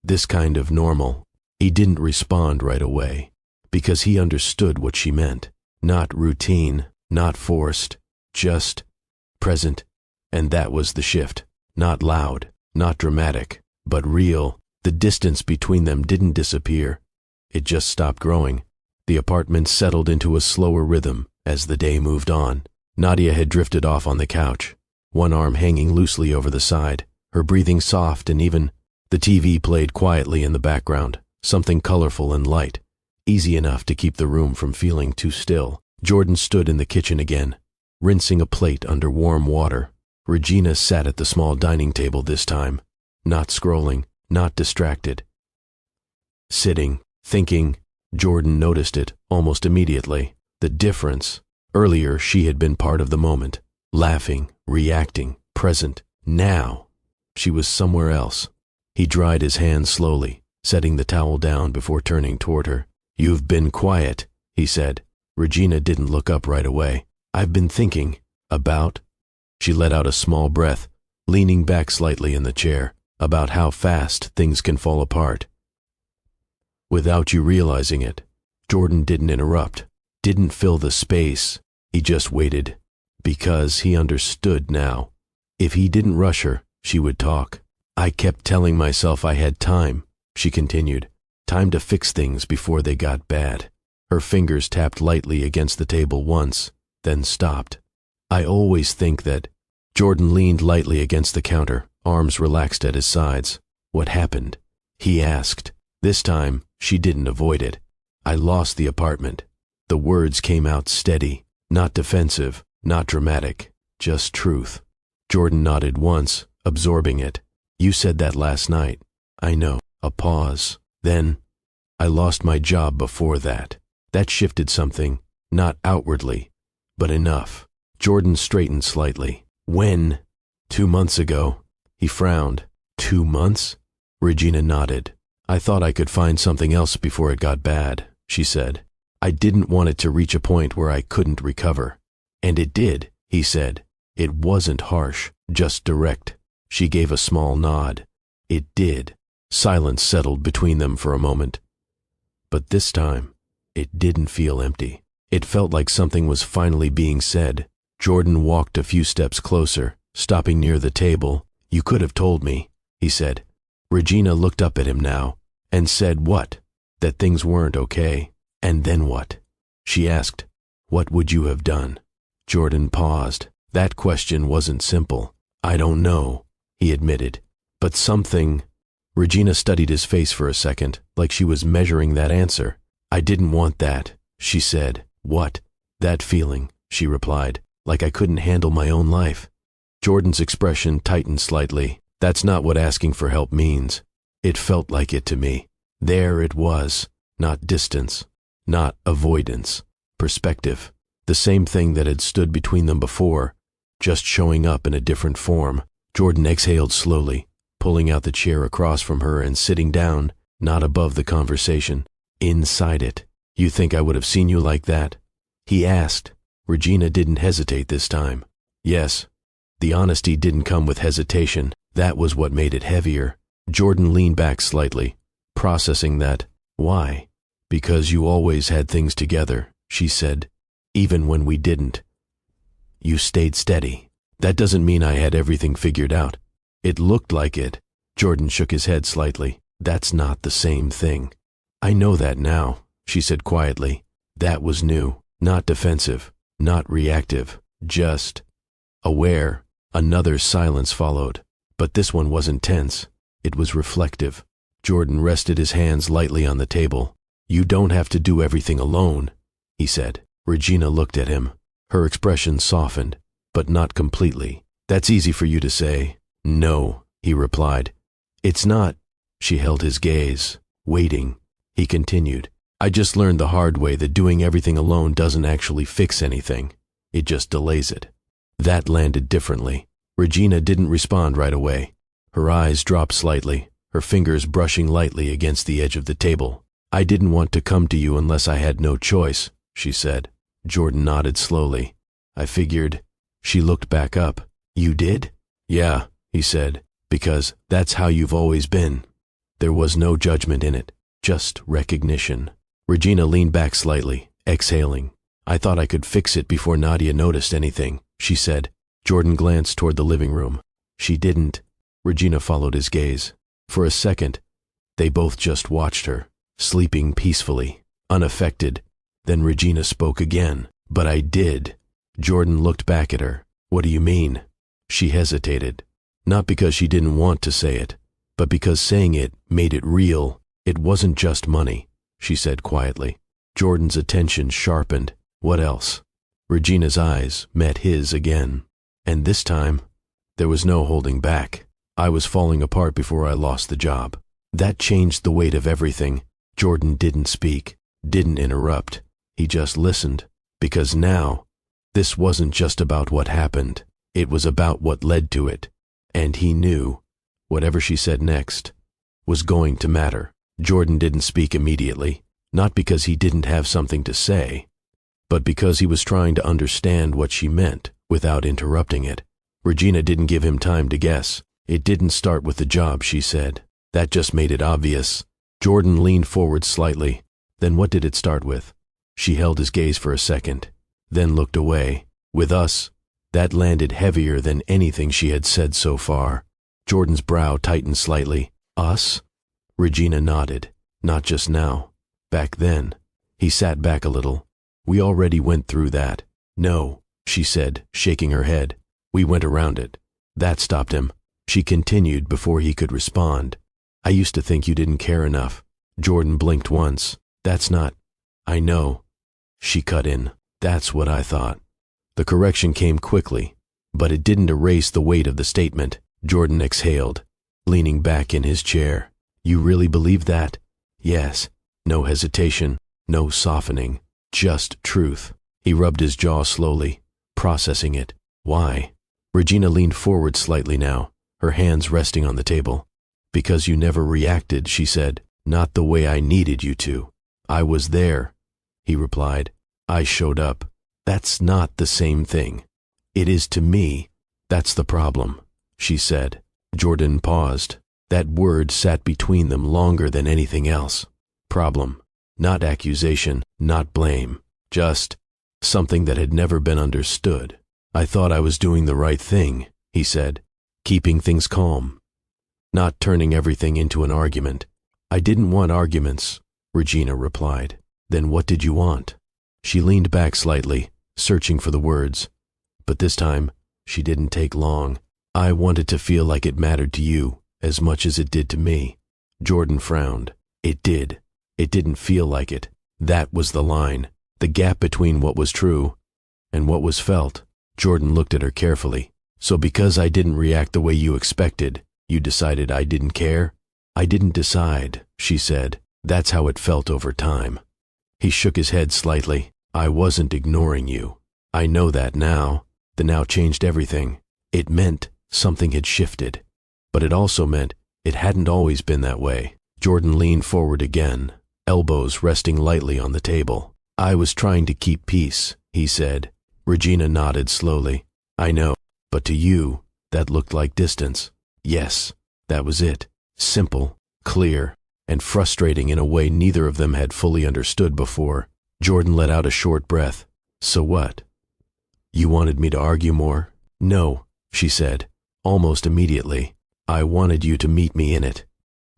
This kind of normal. He didn't respond right away, because he understood what she meant. Not routine, not forced, just present. And that was the shift. Not loud, not dramatic, but real. The distance between them didn't disappear. It just stopped growing. The apartment settled into a slower rhythm as the day moved on. Nadia had drifted off on the couch, one arm hanging loosely over the side, her breathing soft and even. The TV played quietly in the background, something colorful and light, easy enough to keep the room from feeling too still. Jordan stood in the kitchen again, rinsing a plate under warm water. Regina sat at the small dining table this time, not scrolling, not distracted. Sitting, thinking. Jordan noticed it almost immediately. The difference. Earlier, she had been part of the moment, laughing, reacting, present. Now, she was somewhere else. He dried his hands slowly, setting the towel down before turning toward her. You've been quiet, he said. Regina didn't look up right away. I've been thinking about. She let out a small breath, leaning back slightly in the chair, about how fast things can fall apart. Without you realizing it. Jordan didn't interrupt, didn't fill the space. He just waited, because he understood now. If he didn't rush her, she would talk. I kept telling myself I had time, she continued. Time to fix things before they got bad. Her fingers tapped lightly against the table once, then stopped. I always think that. Jordan leaned lightly against the counter, arms relaxed at his sides. What happened? He asked. This time, she didn't avoid it. I lost the apartment. The words came out steady, not defensive, not dramatic, just truth. Jordan nodded once, absorbing it. You said that last night. I know. A pause. Then, I lost my job before that. That shifted something, not outwardly, but enough. Jordan straightened slightly. When? 2 months ago. He frowned. 2 months? Regina nodded. I thought I could find something else before it got bad, she said. I didn't want it to reach a point where I couldn't recover. And it did, he said. It wasn't harsh, just direct. She gave a small nod. It did. Silence settled between them for a moment. But this time, it didn't feel empty. It felt like something was finally being said. Jordan walked a few steps closer, stopping near the table. You could have told me, he said. Regina looked up at him now, and said what? That things weren't okay. And then what? She asked, what would you have done? Jordan paused. That question wasn't simple. I don't know, he admitted. But something. Regina studied his face for a second, like she was measuring that answer. I didn't want that, she said. What? That feeling, she replied, like I couldn't handle my own life. Jordan's expression tightened slightly. That's not what asking for help means. It felt like it to me. There it was, not distance, not avoidance, perspective. The same thing that had stood between them before, just showing up in a different form. Jordan exhaled slowly, pulling out the chair across from her and sitting down, not above the conversation, inside it. You think I would have seen you like that? He asked. Regina didn't hesitate this time. Yes. The honesty didn't come with hesitation. That was what made it heavier. Jordan leaned back slightly, processing that. Why? Because you always had things together, she said, even when we didn't. You stayed steady. That doesn't mean I had everything figured out. It looked like it. Jordan shook his head slightly. That's not the same thing. I know that now, she said quietly. That was new, not defensive, not reactive, just aware. Another silence followed, but this one wasn't tense. It was reflective. Jordan rested his hands lightly on the table. "You don't have to do everything alone," he said. Regina looked at him. Her expression softened, but not completely. "That's easy for you to say." "No," he replied. "It's not." She held his gaze, waiting. He continued, "I just learned the hard way that doing everything alone doesn't actually fix anything. It just delays it." That landed differently. Regina didn't respond right away. Her eyes dropped slightly, her fingers brushing lightly against the edge of the table. "I didn't want to come to you unless I had no choice," she said. Jordan nodded slowly. "I figured." She looked back up. "You did?" "Yeah," he said, "because that's how you've always been." There was no judgment in it, just recognition. Regina leaned back slightly, exhaling. "I thought I could fix it before Nadia noticed anything," she said. Jordan glanced toward the living room. "She didn't." Regina followed his gaze. For a second, they both just watched her, sleeping peacefully, unaffected. Then Regina spoke again. "But I did." Jordan looked back at her. "What do you mean?" She hesitated, not because she didn't want to say it, but because saying it made it real. "It wasn't just money," she said quietly. Jordan's attention sharpened. "What else?" Regina's eyes met his again. "And this time, there was no holding back. I was falling apart before I lost the job. That changed the weight of everything." Jordan didn't speak, didn't interrupt. He just listened, because now, this wasn't just about what happened. It was about what led to it. And he knew, whatever she said next, was going to matter. Jordan didn't speak immediately, not because he didn't have something to say, but because he was trying to understand what she meant without interrupting it. Regina didn't give him time to guess. "It didn't start with the job," she said. "That just made it obvious." Jordan leaned forward slightly. "Then what did it start with?" She held his gaze for a second, then looked away. "With us." That landed heavier than anything she had said so far. Jordan's brow tightened slightly. "Us?" Regina nodded. "Not just now. Back then." He sat back a little. "We already went through that." "No," she said, shaking her head. "We went around it." That stopped him. She continued before he could respond. "I used to think you didn't care enough." Jordan blinked once. "That's not—" "I know." She cut in. "That's what I thought." The correction came quickly, but it didn't erase the weight of the statement. Jordan exhaled, leaning back in his chair. "You really believe that?" "Yes." No hesitation, no softening, just truth. He rubbed his jaw slowly, processing it. "Why?" Regina leaned forward slightly now, her hands resting on the table. "Because you never reacted," she said. "Not the way I needed you to." "I was there," he replied. "I showed up." "That's not the same thing." "It is to me. That's the problem," she said. Jordan paused. That word sat between them longer than anything else. Problem. Not accusation, not blame. Just something that had never been understood. "I thought I was doing the right thing," he said, "keeping things calm, not turning everything into an argument." "I didn't want arguments," Regina replied. "Then what did you want?" She leaned back slightly, searching for the words. But this time, she didn't take long. "I wanted to feel like it mattered to you as much as it did to me." Jordan frowned. It did. It didn't feel like it. That was the line, the gap between what was true and what was felt. Jordan looked at her carefully. "So because I didn't react the way you expected, you decided I didn't care?" "I didn't decide," she said. "That's how it felt over time." He shook his head slightly. "I wasn't ignoring you. I know that now." The now changed everything. It meant something had shifted, but it also meant it hadn't always been that way. Jordan leaned forward again, elbows resting lightly on the table. "I was trying to keep peace," he said. Regina nodded slowly. "I know, but to you, that looked like distance." Yes, that was it. Simple, clear, and frustrating in a way neither of them had fully understood before. Jordan let out a short breath. "So what? You wanted me to argue more?" "No," she said, almost immediately. "I wanted you to meet me in it."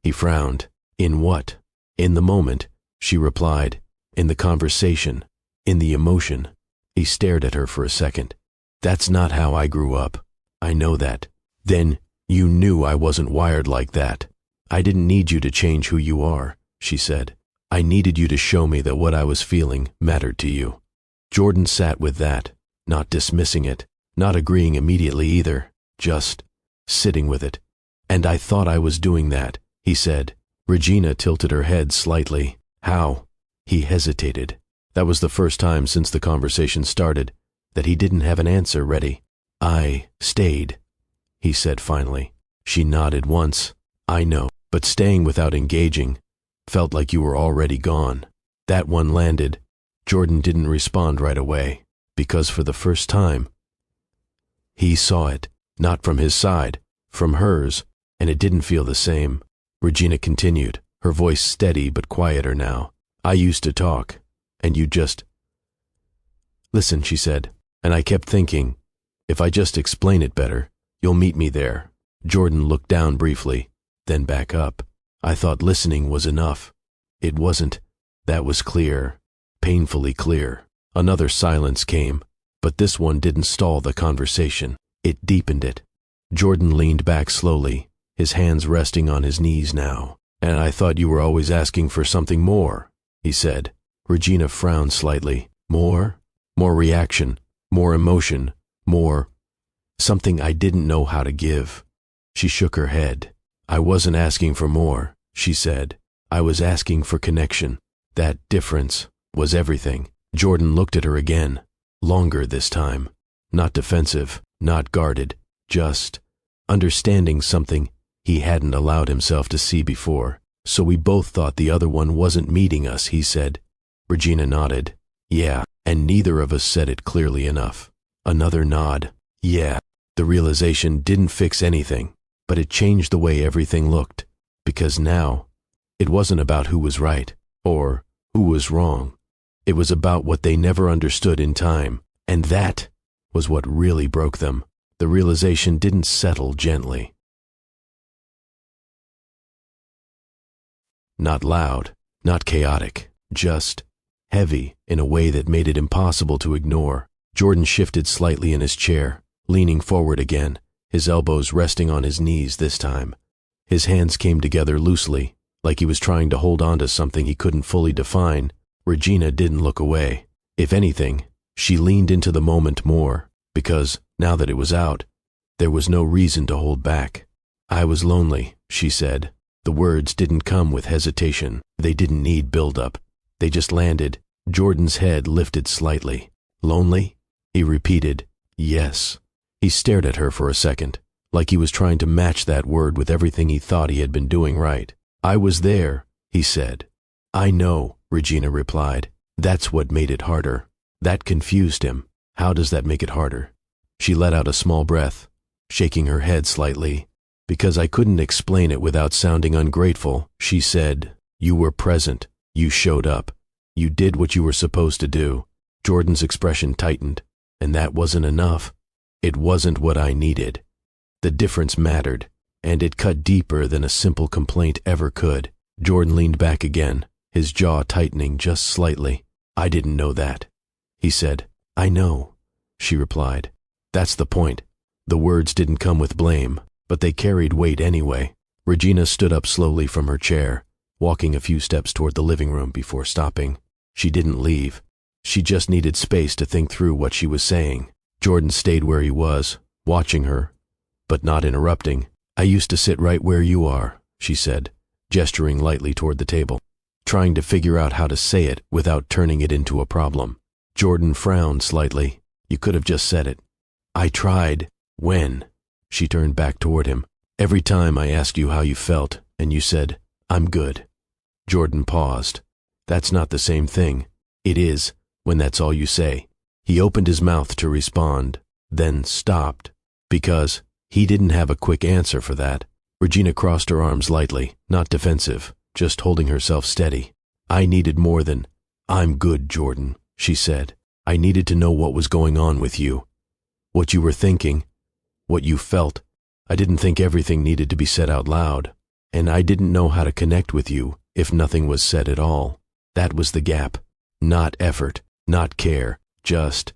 He frowned. "In what?" "In the moment," she replied. "In the conversation. In the emotion." He stared at her for a second. "That's not how I grew up." I know that. Then you knew I wasn't wired like that. I didn't need you to change who you are, she said. I needed you to show me that what I was feeling mattered to you. Jordan sat with that, not dismissing it, not agreeing immediately either, just sitting with it. And I thought I was doing that, he said. Regina tilted her head slightly. How? He hesitated. That was the first time since the conversation started that he didn't have an answer ready. I stayed, he said finally. She nodded once. I know, but staying without engaging felt like you were already gone. That one landed. Jordan didn't respond right away, because for the first time, he saw it, not from his side, from hers, and it didn't feel the same. Regina continued, her voice steady but quieter now. I used to talk, and you just... Listen, she said, and I kept thinking, if I just explain it better, you'll meet me there. Jordan looked down briefly, then back up. I thought listening was enough. It wasn't. That was clear, painfully clear. Another silence came, but this one didn't stall the conversation. It deepened it. Jordan leaned back slowly, his hands resting on his knees now. And I thought you were always asking for something more, he said. Regina frowned slightly. More? More reaction, more emotion, more... something I didn't know how to give. She shook her head. I wasn't asking for more, she said. I was asking for connection. That difference was everything. Jordan looked at her again, longer this time. Not defensive, not guarded, just understanding something he hadn't allowed himself to see before. So we both thought the other one wasn't meeting us, he said. Regina nodded. Yeah, and neither of us said it clearly enough. Another nod. Yeah. The realization didn't fix anything, but it changed the way everything looked, because now it wasn't about who was right or who was wrong. It was about what they never understood in time, and that was what really broke them. The realization didn't settle gently. Not loud, not chaotic, just heavy in a way that made it impossible to ignore. Jordan shifted slightly in his chair, leaning forward again, his elbows resting on his knees this time. His hands came together loosely, like he was trying to hold on to something he couldn't fully define. Regina didn't look away. If anything, she leaned into the moment more, because, now that it was out, there was no reason to hold back. I was lonely, she said. The words didn't come with hesitation. They didn't need build-up. They just landed. Jordan's head lifted slightly. Lonely? He repeated, yes. He stared at her for a second, like he was trying to match that word with everything he thought he had been doing right. I was there, he said. I know, Regina replied. That's what made it harder. That confused him. How does that make it harder? She let out a small breath, shaking her head slightly. Because I couldn't explain it without sounding ungrateful, she said, you were present. You showed up. You did what you were supposed to do. Jordan's expression tightened, and that wasn't enough. It wasn't what I needed. The difference mattered, and it cut deeper than a simple complaint ever could. Jordan leaned back again, his jaw tightening just slightly. I didn't know that, he said. I know, she replied. That's the point. The words didn't come with blame, but they carried weight anyway. Regina stood up slowly from her chair, walking a few steps toward the living room before stopping. She didn't leave. She just needed space to think through what she was saying. Jordan stayed where he was, watching her, but not interrupting. I used to sit right where you are, she said, gesturing lightly toward the table, trying to figure out how to say it without turning it into a problem. Jordan frowned slightly. You could have just said it. I tried. When? She turned back toward him. Every time I asked you how you felt, and you said, I'm good. Jordan paused. That's not the same thing. It is, when that's all you say. He opened his mouth to respond, then stopped, because he didn't have a quick answer for that. Regina crossed her arms lightly, not defensive, just holding herself steady. I needed more than, I'm good, Jordan, she said. I needed to know what was going on with you, what you were thinking, what you felt. I didn't think everything needed to be said out loud, and I didn't know how to connect with you if nothing was said at all. That was the gap. Not effort, not care, just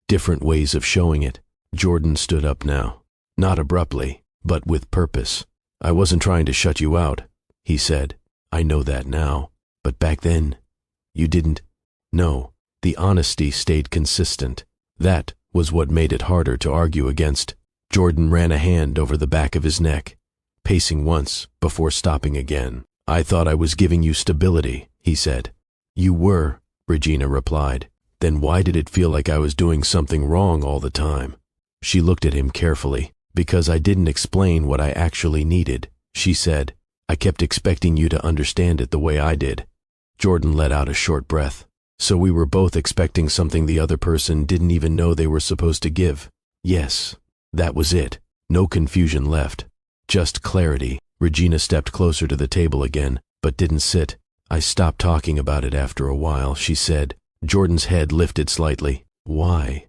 different ways of showing it. Jordan stood up now. Not abruptly, but with purpose. I wasn't trying to shut you out, he said. I know that now. But back then, you didn't. No, the honesty stayed consistent. That was what made it harder to argue against. Jordan ran a hand over the back of his neck, pacing once before stopping again. I thought I was giving you stability, he said. You were, Regina replied. Then why did it feel like I was doing something wrong all the time? She looked at him carefully. Because I didn't explain what I actually needed, she said. I kept expecting you to understand it the way I did. Jordan let out a short breath. So we were both expecting something the other person didn't even know they were supposed to give. Yes, that was it. No confusion left. Just clarity. Regina stepped closer to the table again, but didn't sit. I stopped talking about it after a while, she said. Jordan's head lifted slightly. Why?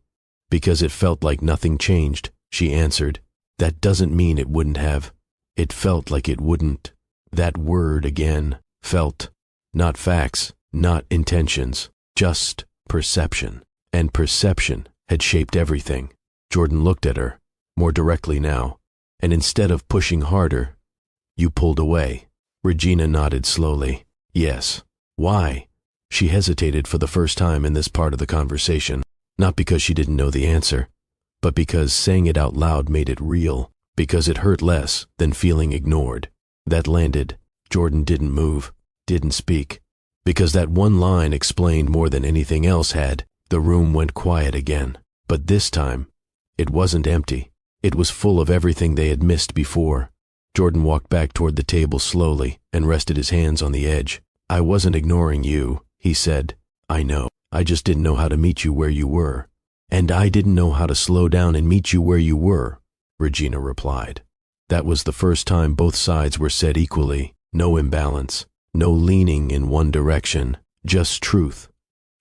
Because it felt like nothing changed, she answered. That doesn't mean it wouldn't have. It felt like it wouldn't. That word again. Felt. Not facts, not intentions, just perception. And perception had shaped everything. Jordan looked at her, more directly now, and instead of pushing harder, you pulled away. Regina nodded slowly. Yes. Why? She hesitated for the first time in this part of the conversation, not because she didn't know the answer, but because saying it out loud made it real, because it hurt less than feeling ignored. That landed. Jordan didn't move, didn't speak. Because that one line explained more than anything else had. The room went quiet again. But this time, it wasn't empty. It was full of everything they had missed before. Jordan walked back toward the table slowly and rested his hands on the edge. I wasn't ignoring you, he said. I know. I just didn't know how to meet you where you were. And I didn't know how to slow down and meet you where you were, Regina replied. That was the first time both sides were said equally. No imbalance, no leaning in one direction, just truth.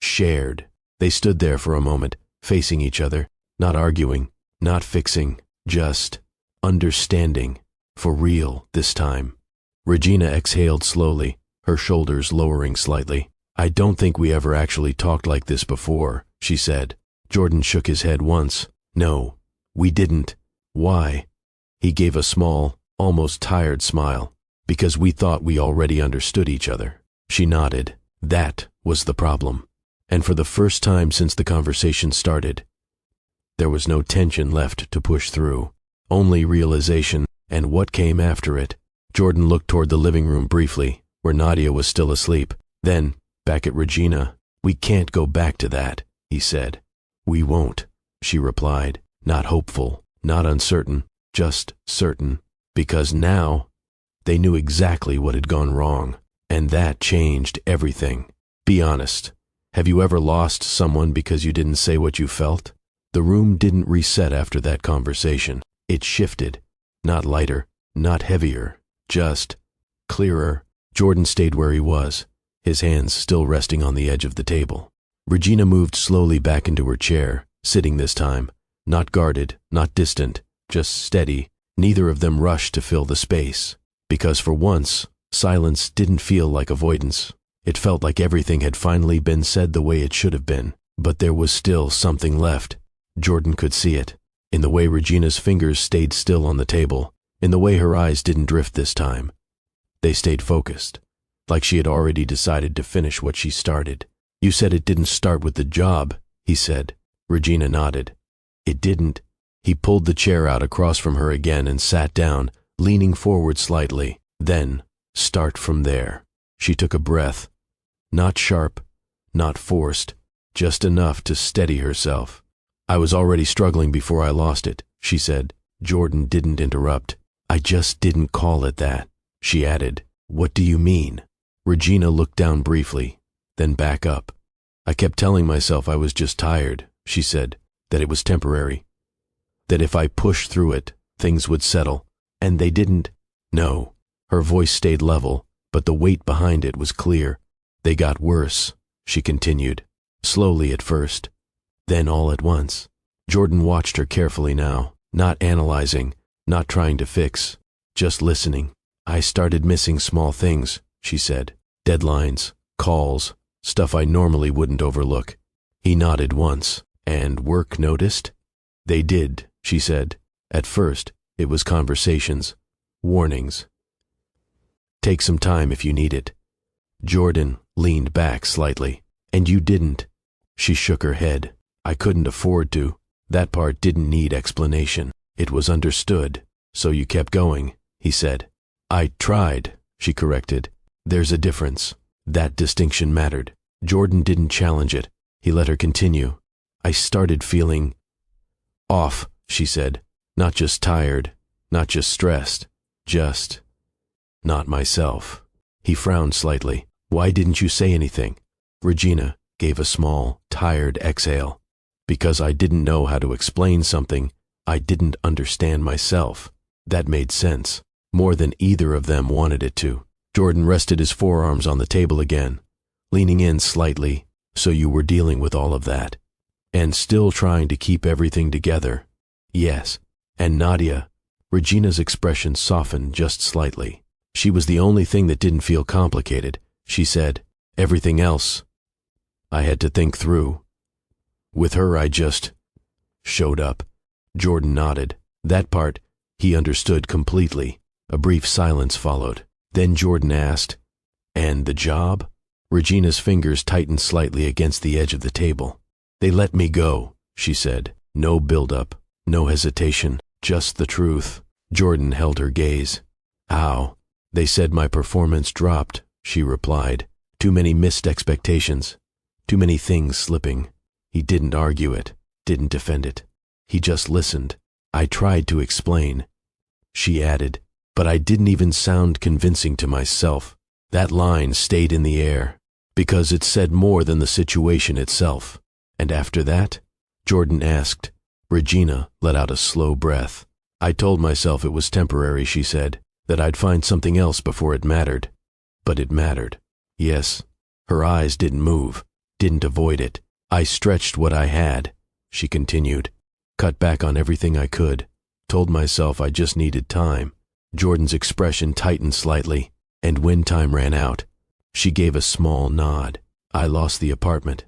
Shared. They stood there for a moment, facing each other, not arguing, not fixing, just understanding. For real this time. Regina exhaled slowly, her shoulders lowering slightly. I don't think we ever actually talked like this before, she said. Jordan shook his head once. No, we didn't. Why? He gave a small, almost tired smile. Because we thought we already understood each other. She nodded. That was the problem. And for the first time since the conversation started, there was no tension left to push through. Only realization, and what came after it. Jordan looked toward the living room briefly, where Nadia was still asleep. Then, back at Regina. We can't go back to that, he said. We won't, she replied, not hopeful, not uncertain, just certain, because now they knew exactly what had gone wrong, and that changed everything. Be honest, have you ever lost someone because you didn't say what you felt? The room didn't reset after that conversation. It shifted, not lighter, not heavier, just clearer. Jordan stayed where he was, his hands still resting on the edge of the table. Regina moved slowly back into her chair, sitting this time, not guarded, not distant, just steady. Neither of them rushed to fill the space, because for once, silence didn't feel like avoidance. It felt like everything had finally been said the way it should have been, but there was still something left. Jordan could see it, in the way Regina's fingers stayed still on the table, in the way her eyes didn't drift this time. They stayed focused, like she had already decided to finish what she started. You said it didn't start with the job, he said. Regina nodded. It didn't. He pulled the chair out across from her again and sat down, leaning forward slightly. Then, start from there. She took a breath. Not sharp, not forced, just enough to steady herself. I was already struggling before I lost it, she said. Jordan didn't interrupt. I just didn't call it that, she added. What do you mean? Regina looked down briefly, then back up. I kept telling myself I was just tired, she said, that it was temporary. That if I pushed through it, things would settle. And they didn't. No. Her voice stayed level, but the weight behind it was clear. They got worse, she continued. Slowly at first, then all at once. Jordan watched her carefully now, not analyzing, not trying to fix, just listening. I started missing small things, she said. Deadlines, calls, stuff I normally wouldn't overlook. He nodded once. And work noticed? They did, she said. At first, It was conversations, warnings. Take some time if you need it. Jordan leaned back slightly. And you didn't. She shook her head. I couldn't afford to. That part didn't need explanation. It was understood. So you kept going, he said. I tried, she corrected. There's a difference. That distinction mattered. Jordan didn't challenge it. He let her continue. I started feeling off, she said. Not just tired, not just stressed, just not myself. He frowned slightly. Why didn't you say anything? Regina gave a small, tired exhale. Because I didn't know how to explain something I didn't understand myself. That made sense, more than either of them wanted it to. Jordan rested his forearms on the table again, leaning in slightly. So you were dealing with all of that, and still trying to keep everything together. Yes, and Nadia. Regina's expression softened just slightly. She was the only thing that didn't feel complicated. She said, everything else I had to think through. With her I just showed up. Jordan nodded. That part he understood completely. A brief silence followed. Then Jordan asked, and the job? Regina's fingers tightened slightly against the edge of the table. They let me go, she said. No build-up, no hesitation, just the truth. Jordan held her gaze. How? They said my performance dropped, she replied. Too many missed expectations. Too many things slipping. He didn't argue it, didn't defend it. He just listened. I tried to explain, she added, but I didn't even sound convincing to myself. That line stayed in the air, because it said more than the situation itself. And after that, Jordan asked. Regina let out a slow breath. I told myself it was temporary, she said, that I'd find something else before it mattered. But it mattered. Yes. Her eyes didn't move, didn't avoid it. I stretched what I had, she continued. Cut back on everything I could. Told myself I just needed time. Jordan's expression tightened slightly. And when time ran out, she gave a small nod. I lost the apartment.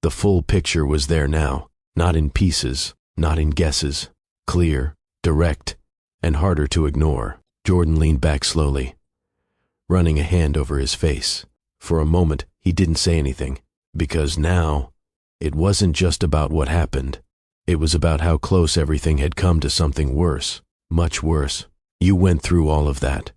The full picture was there now, not in pieces, not in guesses, clear, direct, and harder to ignore. Jordan leaned back slowly, running a hand over his face. For a moment, he didn't say anything, because now, it wasn't just about what happened. It was about how close everything had come to something worse, much worse. You went through all of that.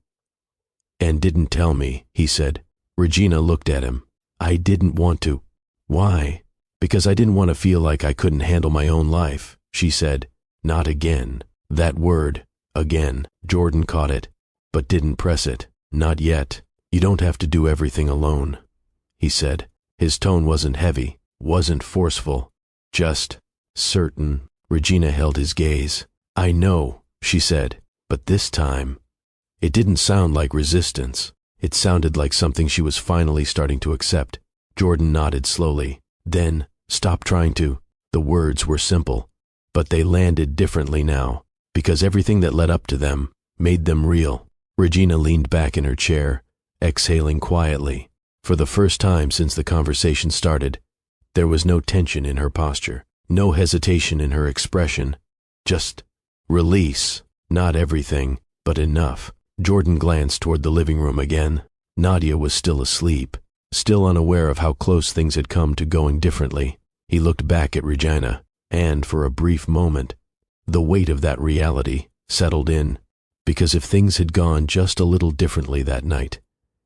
And didn't tell me, he said. Regina looked at him. I didn't want to. Why? Because I didn't want to feel like I couldn't handle my own life, she said. Not again. That word, again. Jordan caught it, but didn't press it. Not yet. You don't have to do everything alone, he said. His tone wasn't heavy, wasn't forceful, just certain. Regina held his gaze. I know, she said, but this time, it didn't sound like resistance. It sounded like something she was finally starting to accept. Jordan nodded slowly. Then, stop trying to. The words were simple, but they landed differently now, because everything that led up to them made them real. Regina leaned back in her chair, exhaling quietly. For the first time since the conversation started, there was no tension in her posture, no hesitation in her expression, just release. Not everything, but enough. Jordan glanced toward the living room again. Nadia was still asleep, still unaware of how close things had come to going differently. He looked back at Regina, and for a brief moment, the weight of that reality settled in. Because if things had gone just a little differently that night,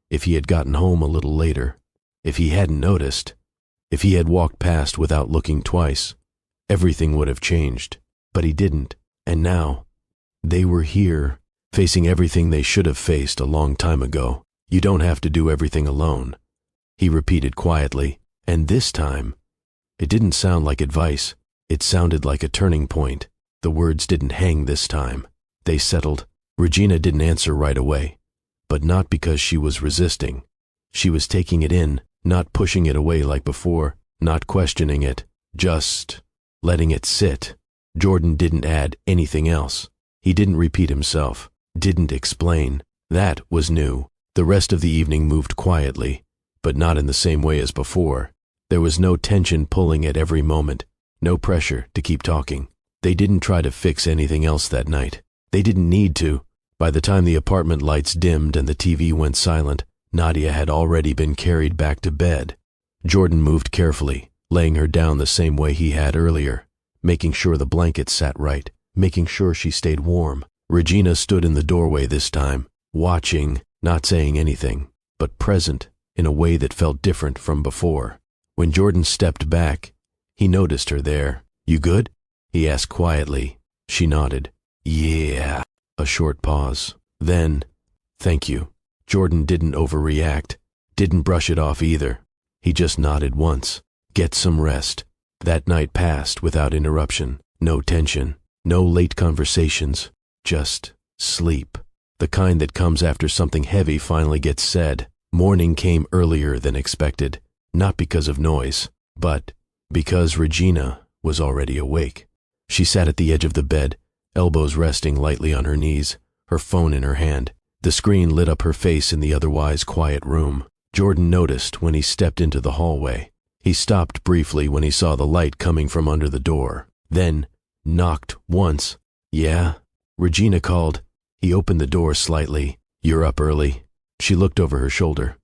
if he had gotten home a little later, if he hadn't noticed, if he had walked past without looking twice, everything would have changed. But he didn't, and now, they were here, facing everything they should have faced a long time ago. You don't have to do everything alone, he repeated quietly, and this time, it didn't sound like advice. It sounded like a turning point. The words didn't hang this time. They settled. Regina didn't answer right away, but not because she was resisting. She was taking it in, not pushing it away like before, not questioning it, just letting it sit. Jordan didn't add anything else. He didn't repeat himself, didn't explain. That was new. The rest of the evening moved quietly, but not in the same way as before. There was no tension pulling at every moment, no pressure to keep talking. They didn't try to fix anything else that night. They didn't need to. By the time the apartment lights dimmed and the TV went silent, Nadia had already been carried back to bed. Jordan moved carefully, laying her down the same way he had earlier, making sure the blanket sat right, making sure she stayed warm. Regina stood in the doorway this time, watching, not saying anything, but present in a way that felt different from before. When Jordan stepped back, he noticed her there. "You good?" he asked quietly. She nodded. "Yeah." A short pause. Then, "Thank you." Jordan didn't overreact, didn't brush it off either. He just nodded once. Get some rest. That night passed without interruption. No tension, no late conversations, just sleep. The kind that comes after something heavy finally gets said. Morning came earlier than expected, not because of noise, but because Regina was already awake. She sat at the edge of the bed, elbows resting lightly on her knees, her phone in her hand. The screen lit up her face in the otherwise quiet room. Jordan noticed when he stepped into the hallway. He stopped briefly when he saw the light coming from under the door, then knocked once. "Yeah?" Regina called. He opened the door slightly. "You're up early." She looked over her shoulder.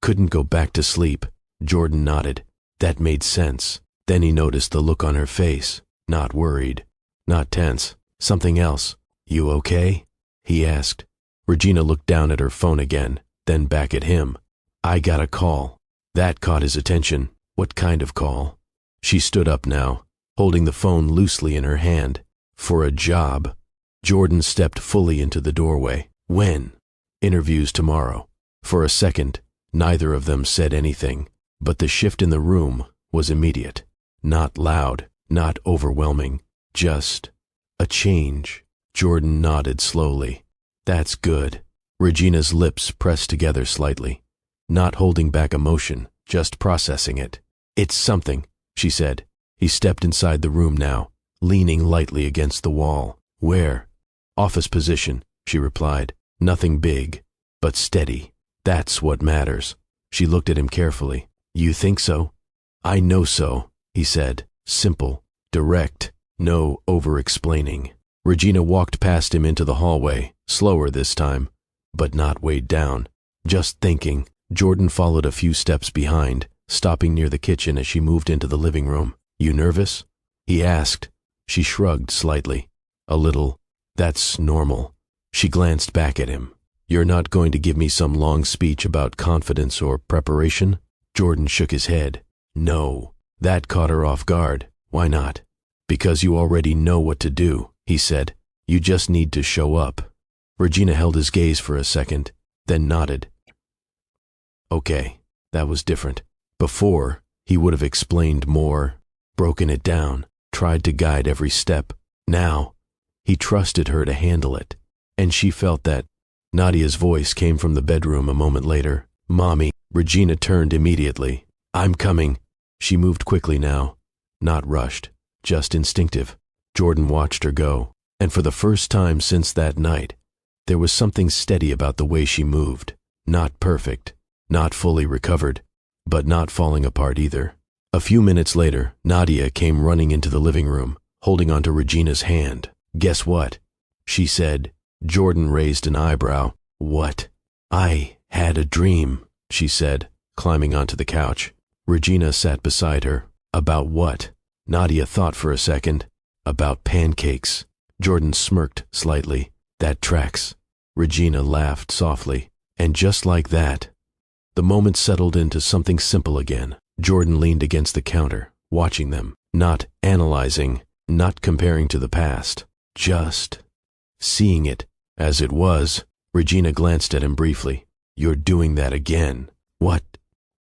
"Couldn't go back to sleep." Jordan nodded. That made sense. Then he noticed the look on her face. Not worried, not tense, something else. "You okay?" he asked. Regina looked down at her phone again, then back at him. "I got a call." That caught his attention. What kind of call? She stood up now, holding the phone loosely in her hand. "For a job." Jordan stepped fully into the doorway. "When?" "Interviews tomorrow." For a second, neither of them said anything, but the shift in the room was immediate. Not loud, not overwhelming, just a change. Jordan nodded slowly. "That's good." Regina's lips pressed together slightly, not holding back emotion, just processing it. "It's something," she said. He stepped inside the room now, leaning lightly against the wall. "Where?" "Office position," she replied. "Nothing big, but steady. That's what matters." She looked at him carefully. "You think so?" "I know so," he said. Simple, direct, no over-explaining. Regina walked past him into the hallway, slower this time, but not weighed down. Just thinking. Jordan followed a few steps behind, stopping near the kitchen as she moved into the living room. "You nervous?" he asked. She shrugged slightly. A little. "That's normal." She glanced back at him. "You're not going to give me some long speech about confidence or preparation?" Jordan shook his head. "No." That caught her off guard. "Why not?" "Because you already know what to do," he said. "You just need to show up." Regina held his gaze for a second, then nodded. Okay, that was different. Before, he would have explained more, broken it down, tried to guide every step. Now, he trusted her to handle it, and she felt that. Nadia's voice came from the bedroom a moment later. "Mommy." Regina turned immediately. "I'm coming." She moved quickly now, not rushed, just instinctive. Jordan watched her go, and for the first time since that night, there was something steady about the way she moved. Not perfect, not fully recovered, but not falling apart either. A few minutes later, Nadia came running into the living room, holding onto Regina's hand. "Guess what?" she said. Jordan raised an eyebrow. "What?" "I had a dream," she said, climbing onto the couch. Regina sat beside her. "About what?" Nadia thought for a second. "About pancakes." Jordan smirked slightly. "That tracks." Regina laughed softly. And just like that, the moment settled into something simple again. Jordan leaned against the counter, watching them, not analyzing, not comparing to the past, just seeing it as it was. Regina glanced at him briefly. "You're doing that again." "What?"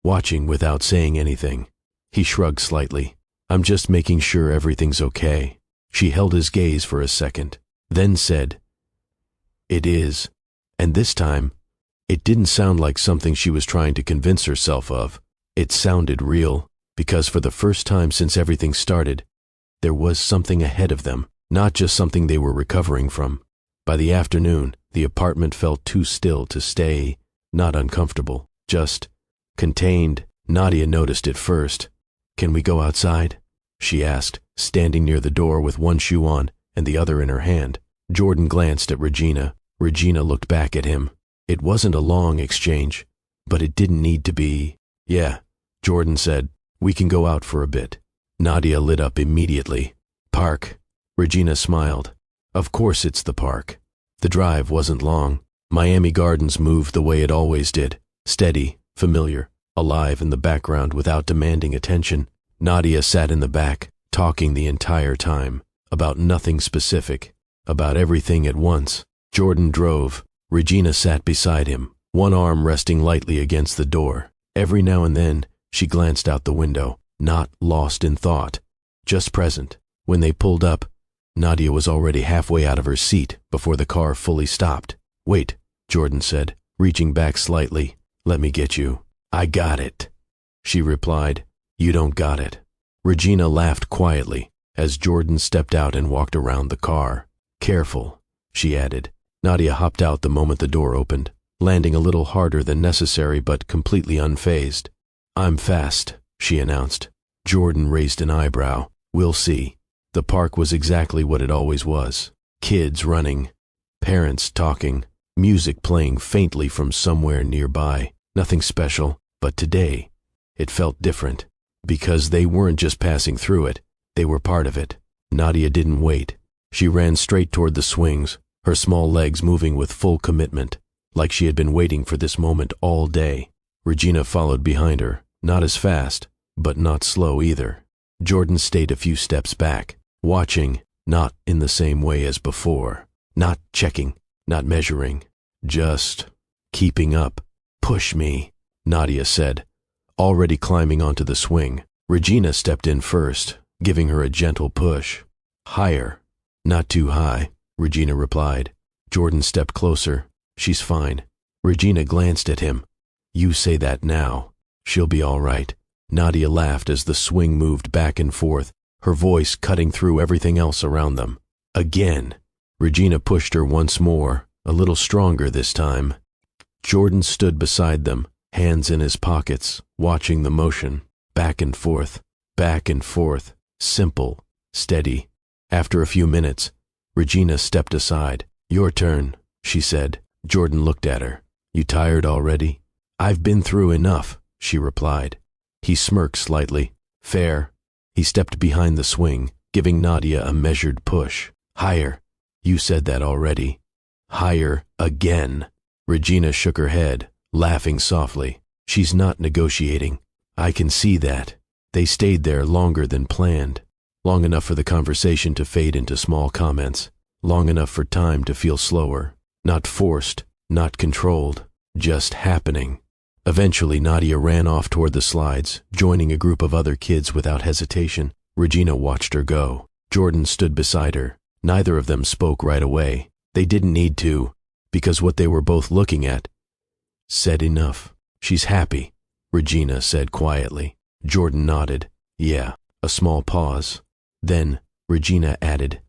Watching without saying anything. He shrugged slightly. "I'm just making sure everything's okay." She held his gaze for a second, then said, "It is." And this time, it didn't sound like something she was trying to convince herself of. It sounded real, because for the first time since everything started, there was something ahead of them, not just something they were recovering from. By the afternoon, the apartment felt too still to stay, not uncomfortable, just contained. Nadia noticed it first. "Can we go outside?" she asked, standing near the door with one shoe on and the other in her hand. Jordan glanced at Regina. Regina looked back at him. It wasn't a long exchange, but it didn't need to be. Yeah, Jordan said, we can go out for a bit. Nadia lit up immediately. Park. Regina smiled. Of course it's the park. The drive wasn't long. Miami Gardens moved the way it always did, steady, familiar, alive in the background without demanding attention. Nadia sat in the back, talking the entire time, about nothing specific, about everything at once. Jordan drove. Regina sat beside him, one arm resting lightly against the door. Every now and then, she glanced out the window, not lost in thought, just present. When they pulled up, Nadia was already halfway out of her seat before the car fully stopped. Wait, Jordan said, reaching back slightly. Let me get you. I got it. She replied, you don't got it. Regina laughed quietly as Jordan stepped out and walked around the car. Careful, she added. Nadia hopped out the moment the door opened, landing a little harder than necessary but completely unfazed. I'm fast, she announced. Jordan raised an eyebrow. We'll see. The park was exactly what it always was. Kids running, parents talking, music playing faintly from somewhere nearby. Nothing special, but today, it felt different. Because they weren't just passing through it, they were part of it. Nadia didn't wait. She ran straight toward the swings, her small legs moving with full commitment, like she had been waiting for this moment all day. Regina followed behind her, not as fast, but not slow either. Jordan stayed a few steps back, watching, not in the same way as before, not checking, not measuring, just keeping up. Push me, Nadia said, already climbing onto the swing. Regina stepped in first, giving her a gentle push. Higher. Not too high, Regina replied. Jordan stepped closer. She's fine. Regina glanced at him. You say that now. She'll be all right. Nadia laughed as the swing moved back and forth, her voice cutting through everything else around them. Again. Regina pushed her once more, a little stronger this time. Jordan stood beside them, hands in his pockets, watching the motion. Back and forth, simple, steady. After a few minutes, Regina stepped aside. Your turn, she said. Jordan looked at her. You tired already? I've been through enough, she replied. He smirked slightly. Fair. He stepped behind the swing, giving Nadia a measured push. Higher. You said that already. Higher again. Regina shook her head, laughing softly. She's not negotiating. I can see that. They stayed there longer than planned. Long enough for the conversation to fade into small comments. Long enough for time to feel slower. Not forced, not controlled, just happening. Eventually, Nadia ran off toward the slides, joining a group of other kids without hesitation. Regina watched her go. Jordan stood beside her. Neither of them spoke right away. They didn't need to, because what they were both looking at said enough. She's happy, Regina said quietly. Jordan nodded. Yeah, a small pause. Then, Regina added,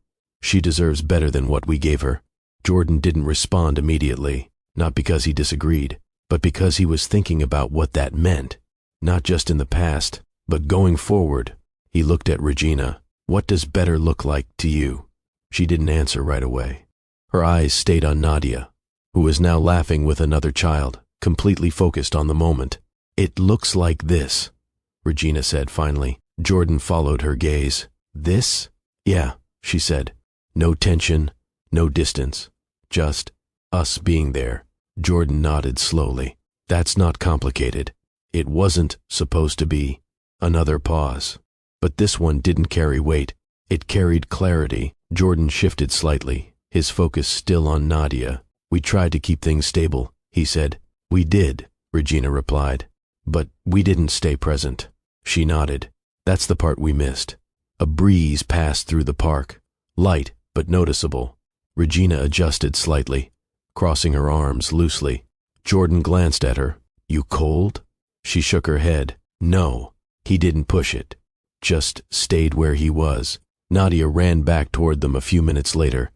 she deserves better than what we gave her. Jordan didn't respond immediately, not because he disagreed, but because he was thinking about what that meant, not just in the past, but going forward. He looked at Regina. What does better look like to you? She didn't answer right away. Her eyes stayed on Nadia, who was now laughing with another child, completely focused on the moment. It looks like this, Regina said finally. Jordan followed her gaze. This? Yeah, she said. No tension, no distance, just us being there. Jordan nodded slowly. That's not complicated. It wasn't supposed to be. Another pause. But this one didn't carry weight. It carried clarity. Jordan shifted slightly, his focus still on Nadia. We tried to keep things stable, he said. We did, Regina replied. But we didn't stay present. She nodded. That's the part we missed. A breeze passed through the park, light but noticeable. Regina adjusted slightly, crossing her arms loosely. Jordan glanced at her. You cold? She shook her head. No, he didn't push it. Just stayed where he was. Nadia ran back toward them a few minutes later,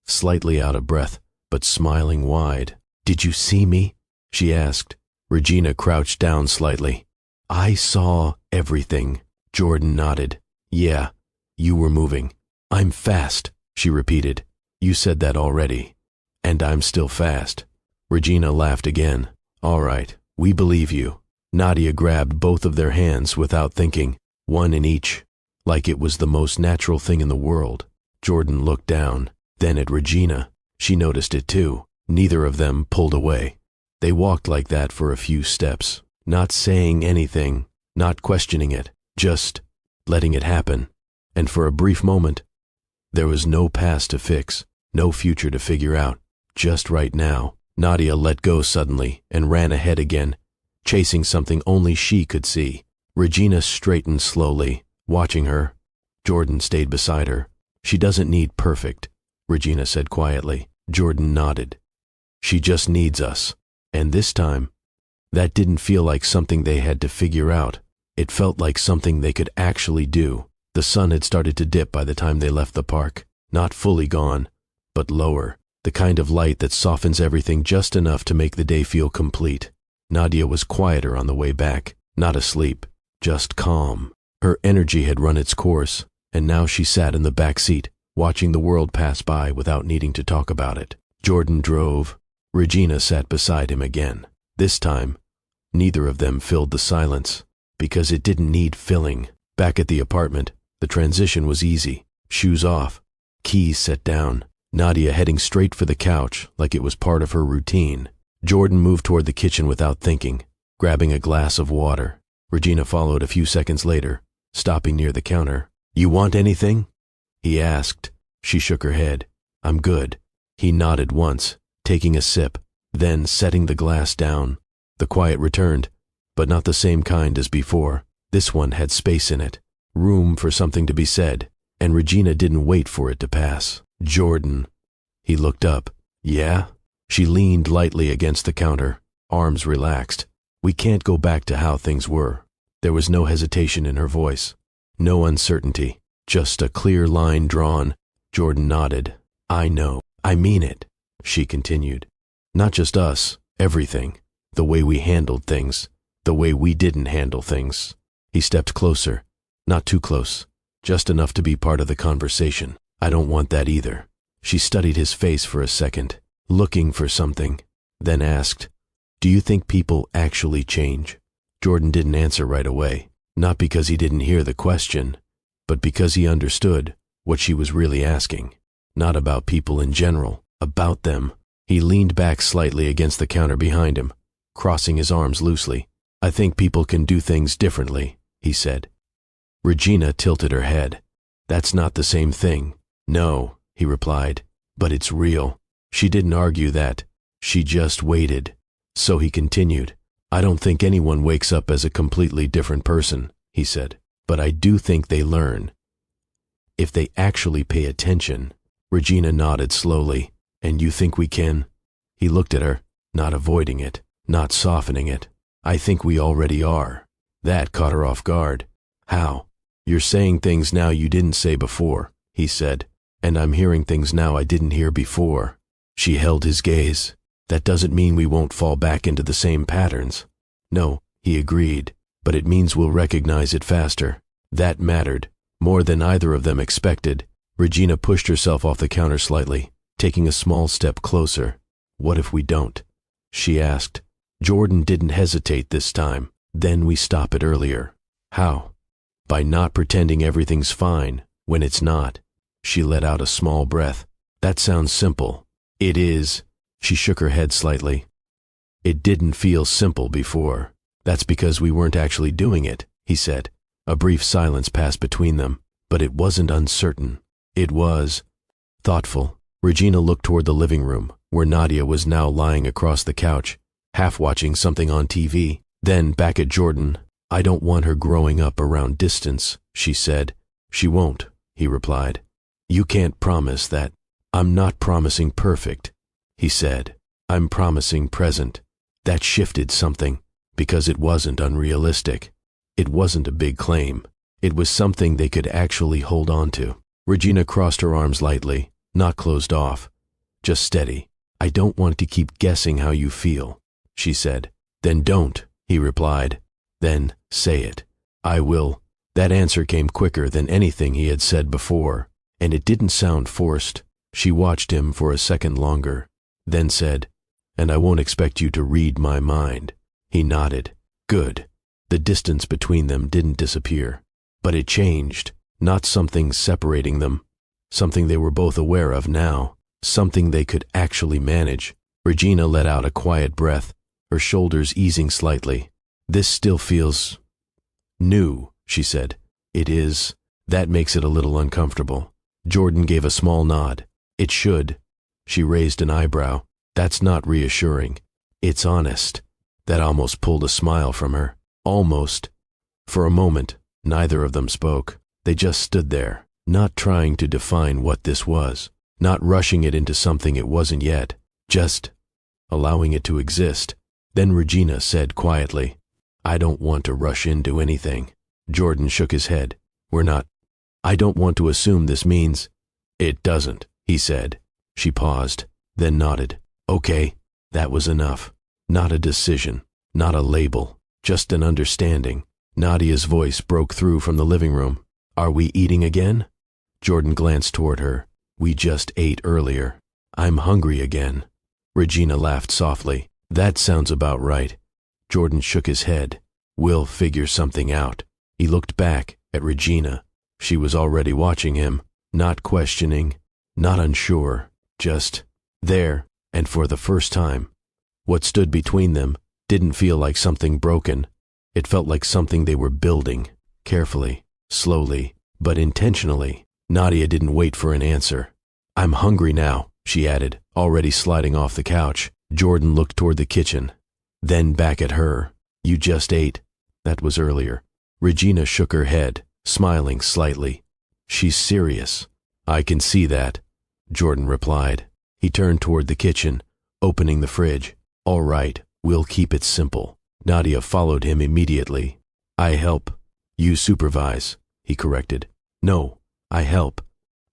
slightly out of breath, but smiling wide. Did you see me? She asked. Regina crouched down slightly. I saw everything. Jordan nodded. Yeah, you were moving. I'm fast, she repeated. You said that already. And I'm still fast. Regina laughed again. All right, we believe you. Nadia grabbed both of their hands without thinking, one in each, like it was the most natural thing in the world. Jordan looked down, then at Regina. She noticed it too. Neither of them pulled away. They walked like that for a few steps, not saying anything, not questioning it, just letting it happen. And for a brief moment, there was no past to fix, no future to figure out, just right now. Nadia let go suddenly and ran ahead again, chasing something only she could see. Regina straightened slowly, watching her. Jordan stayed beside her. She doesn't need perfect, Regina said quietly. Jordan nodded. She just needs us. And this time, that didn't feel like something they had to figure out. It felt like something they could actually do. The sun had started to dip by the time they left the park. Not fully gone, but lower. The kind of light that softens everything just enough to make the day feel complete. Nadia was quieter on the way back, not asleep, just calm. Her energy had run its course, and now she sat in the back seat, watching the world pass by without needing to talk about it. Jordan drove. Regina sat beside him again. This time, neither of them filled the silence, because it didn't need filling. Back at the apartment, the transition was easy. Shoes off, keys set down. Nadia heading straight for the couch like it was part of her routine. Jordan moved toward the kitchen without thinking, grabbing a glass of water. Regina followed a few seconds later, stopping near the counter. You want anything? He asked. She shook her head. I'm good. He nodded once, taking a sip, then setting the glass down. The quiet returned, but not the same kind as before. This one had space in it, room for something to be said, and Regina didn't wait for it to pass. Jordan. He looked up. Yeah? She leaned lightly against the counter, arms relaxed. We can't go back to how things were. There was no hesitation in her voice, no uncertainty, just a clear line drawn. Jordan nodded. I know. I mean it, she continued. Not just us, everything. The way we handled things, the way we didn't handle things. He stepped closer, not too close, just enough to be part of the conversation. I don't want that either. She studied his face for a second, looking for something, then asked, Do you think people actually change? Jordan didn't answer right away, not because he didn't hear the question, but because he understood what she was really asking. Not about people in general, about them. He leaned back slightly against the counter behind him, crossing his arms loosely. I think people can do things differently, he said. Regina tilted her head. That's not the same thing. No, he replied, but it's real. She didn't argue that. She just waited. So he continued. I don't think anyone wakes up as a completely different person, he said, but I do think they learn. If they actually pay attention. Regina nodded slowly. And you think we can? He looked at her, not avoiding it, not softening it. I think we already are. That caught her off guard. How? You're saying things now you didn't say before, he said, and I'm hearing things now I didn't hear before. She held his gaze. That doesn't mean we won't fall back into the same patterns. No, he agreed, but it means we'll recognize it faster. That mattered, more than either of them expected. Regina pushed herself off the counter slightly, taking a small step closer. What if we don't? She asked. Jordan didn't hesitate this time. Then we stop it earlier. How? By not pretending everything's fine when it's not. She let out a small breath. That sounds simple. It is. She shook her head slightly. It didn't feel simple before. That's because we weren't actually doing it, he said. A brief silence passed between them, but it wasn't uncertain. It was thoughtful. Regina looked toward the living room, where Nadia was now lying across the couch, half watching something on TV. Then back at Jordan. I don't want her growing up around distance, she said. She won't, he replied. You can't promise that. I'm not promising perfect, he said. I'm promising present. That shifted something, because it wasn't unrealistic. It wasn't a big claim. It was something they could actually hold on to. Regina crossed her arms lightly, not closed off, just steady. I don't want to keep guessing how you feel, she said. Then don't, he replied. Then say it. I will. That answer came quicker than anything he had said before, and it didn't sound forced, She watched him for a second longer, then said, "And I won't expect you to read my mind." He nodded. Good. The distance between them didn't disappear, but it changed. Not something separating them, something they were both aware of now, something they could actually manage. Regina let out a quiet breath, her shoulders easing slightly. "This still feels new," she said. "It is. That makes it a little uncomfortable." Jordan gave a small nod. "It should." She raised an eyebrow. "That's not reassuring. It's honest." That almost pulled a smile from her. Almost. For a moment, neither of them spoke. They just stood there, not trying to define what this was, not rushing it into something it wasn't yet, just allowing it to exist. Then Regina said quietly, "I don't want to rush into anything." Jordan shook his head. "We're not. I don't want to assume this means—" "It doesn't," he said. She paused, then nodded. "Okay." That was enough. Not a decision, not a label, just an understanding. Nadia's voice broke through from the living room. "Are we eating again?" Jordan glanced toward her. "We just ate earlier. I'm hungry again." Regina laughed softly. "That sounds about right." Jordan shook his head. "We'll figure something out." He looked back at Regina. She was already watching him, not questioning, not unsure, just there. And for the first time, what stood between them didn't feel like something broken. It felt like something they were building, carefully, slowly, but intentionally. Nadia didn't wait for an answer. "I'm hungry now," she added, already sliding off the couch. Jordan looked toward the kitchen, then back at her. "You just ate." That was earlier. Regina shook her head, smiling slightly. "She's serious." "I can see that," Jordan replied. He turned toward the kitchen, opening the fridge. "All right, we'll keep it simple." Nadia followed him immediately. "I help. You supervise," he corrected. "No, I help."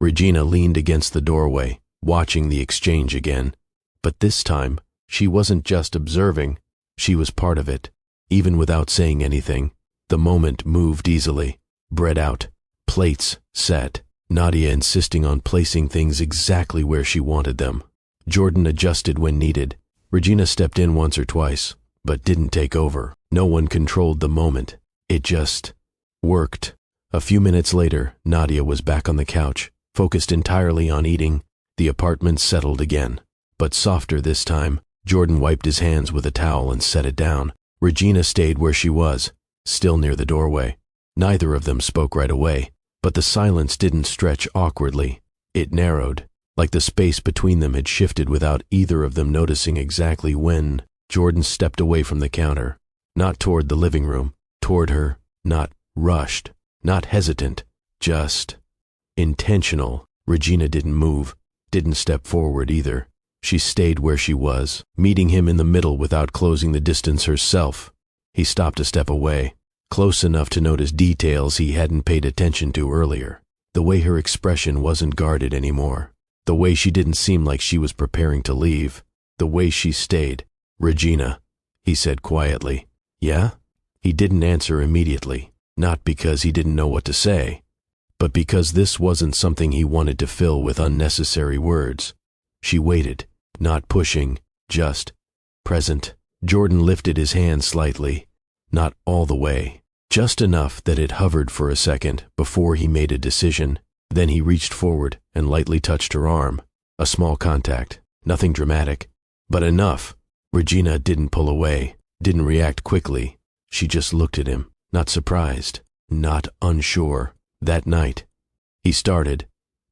Regina leaned against the doorway, watching the exchange again. But this time, she wasn't just observing. She was part of it. Even without saying anything, the moment moved easily. Bread out, plates set, Nadia insisting on placing things exactly where she wanted them. Jordan adjusted when needed. Regina stepped in once or twice, but didn't take over. No one controlled the moment. It just worked. A few minutes later, Nadia was back on the couch, focused entirely on eating. The apartment settled again, but softer this time. Jordan wiped his hands with a towel and set it down. Regina stayed where she was, still near the doorway. Neither of them spoke right away, but the silence didn't stretch awkwardly. It narrowed, like the space between them had shifted without either of them noticing exactly when. Jordan stepped away from the counter, not toward the living room, toward her, not rushed, not hesitant, just intentional. Regina didn't move, didn't step forward either. She stayed where she was, meeting him in the middle without closing the distance herself. He stopped a step away, close enough to notice details he hadn't paid attention to earlier. The way her expression wasn't guarded anymore. The way she didn't seem like she was preparing to leave. The way she stayed. "Regina," he said quietly. "Yeah?" He didn't answer immediately, not because he didn't know what to say, but because this wasn't something he wanted to fill with unnecessary words. She waited, not pushing, just present. Jordan lifted his hand slightly, not all the way, just enough that it hovered for a second before he made a decision. Then he reached forward and lightly touched her arm. A small contact, nothing dramatic, but enough. Regina didn't pull away, didn't react quickly. She just looked at him, not surprised, not unsure. That night, he started,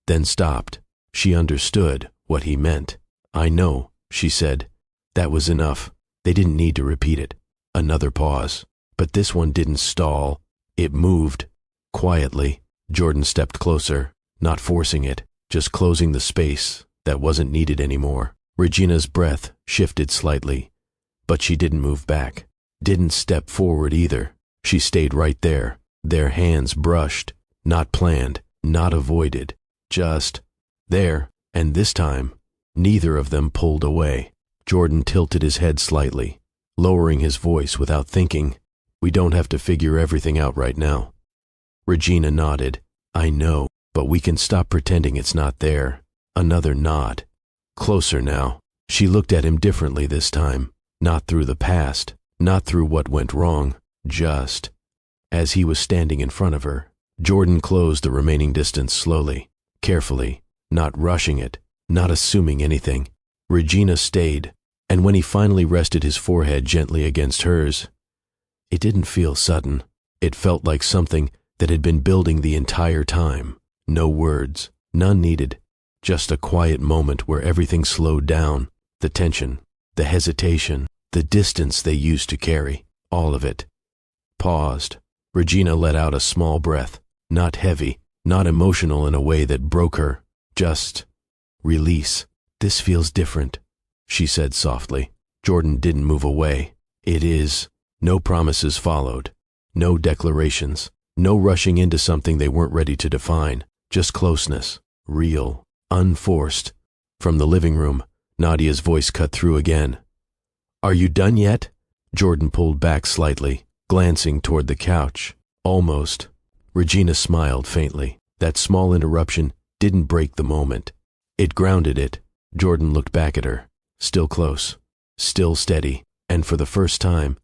then stopped. She understood what he meant. "I know," she said. That was enough. They didn't need to repeat it. Another pause. But this one didn't stall. It moved. Quietly, Jordan stepped closer, not forcing it, just closing the space that wasn't needed anymore. Regina's breath shifted slightly, but she didn't move back, didn't step forward either. She stayed right there, their hands brushed, not planned, not avoided, just there. And this time, neither of them pulled away. Jordan tilted his head slightly, lowering his voice without thinking. "We don't have to figure everything out right now." Regina nodded. "I know, but we can stop pretending it's not there." Another nod. Closer now. She looked at him differently this time. Not through the past, not through what went wrong, just as he was standing in front of her. Jordan closed the remaining distance slowly, carefully, not rushing it, not assuming anything. Regina stayed, and when he finally rested his forehead gently against hers, it didn't feel sudden. It felt like something that had been building the entire time. No words, none needed. Just a quiet moment where everything slowed down. The tension, the hesitation, the distance they used to carry, all of it. Paused. Regina let out a small breath, not heavy, not emotional in a way that broke her. Just release. This feels different, she said softly. Jordan didn't move away. It is. No promises followed. No declarations. No rushing into something they weren't ready to define. Just closeness. Real. Unforced. From the living room, Nadia's voice cut through again. Are you done yet? Jordan pulled back slightly, glancing toward the couch. Almost. Regina smiled faintly. That small interruption didn't break the moment. It grounded it. Jordan looked back at her. Still close. Still steady. And for the first time,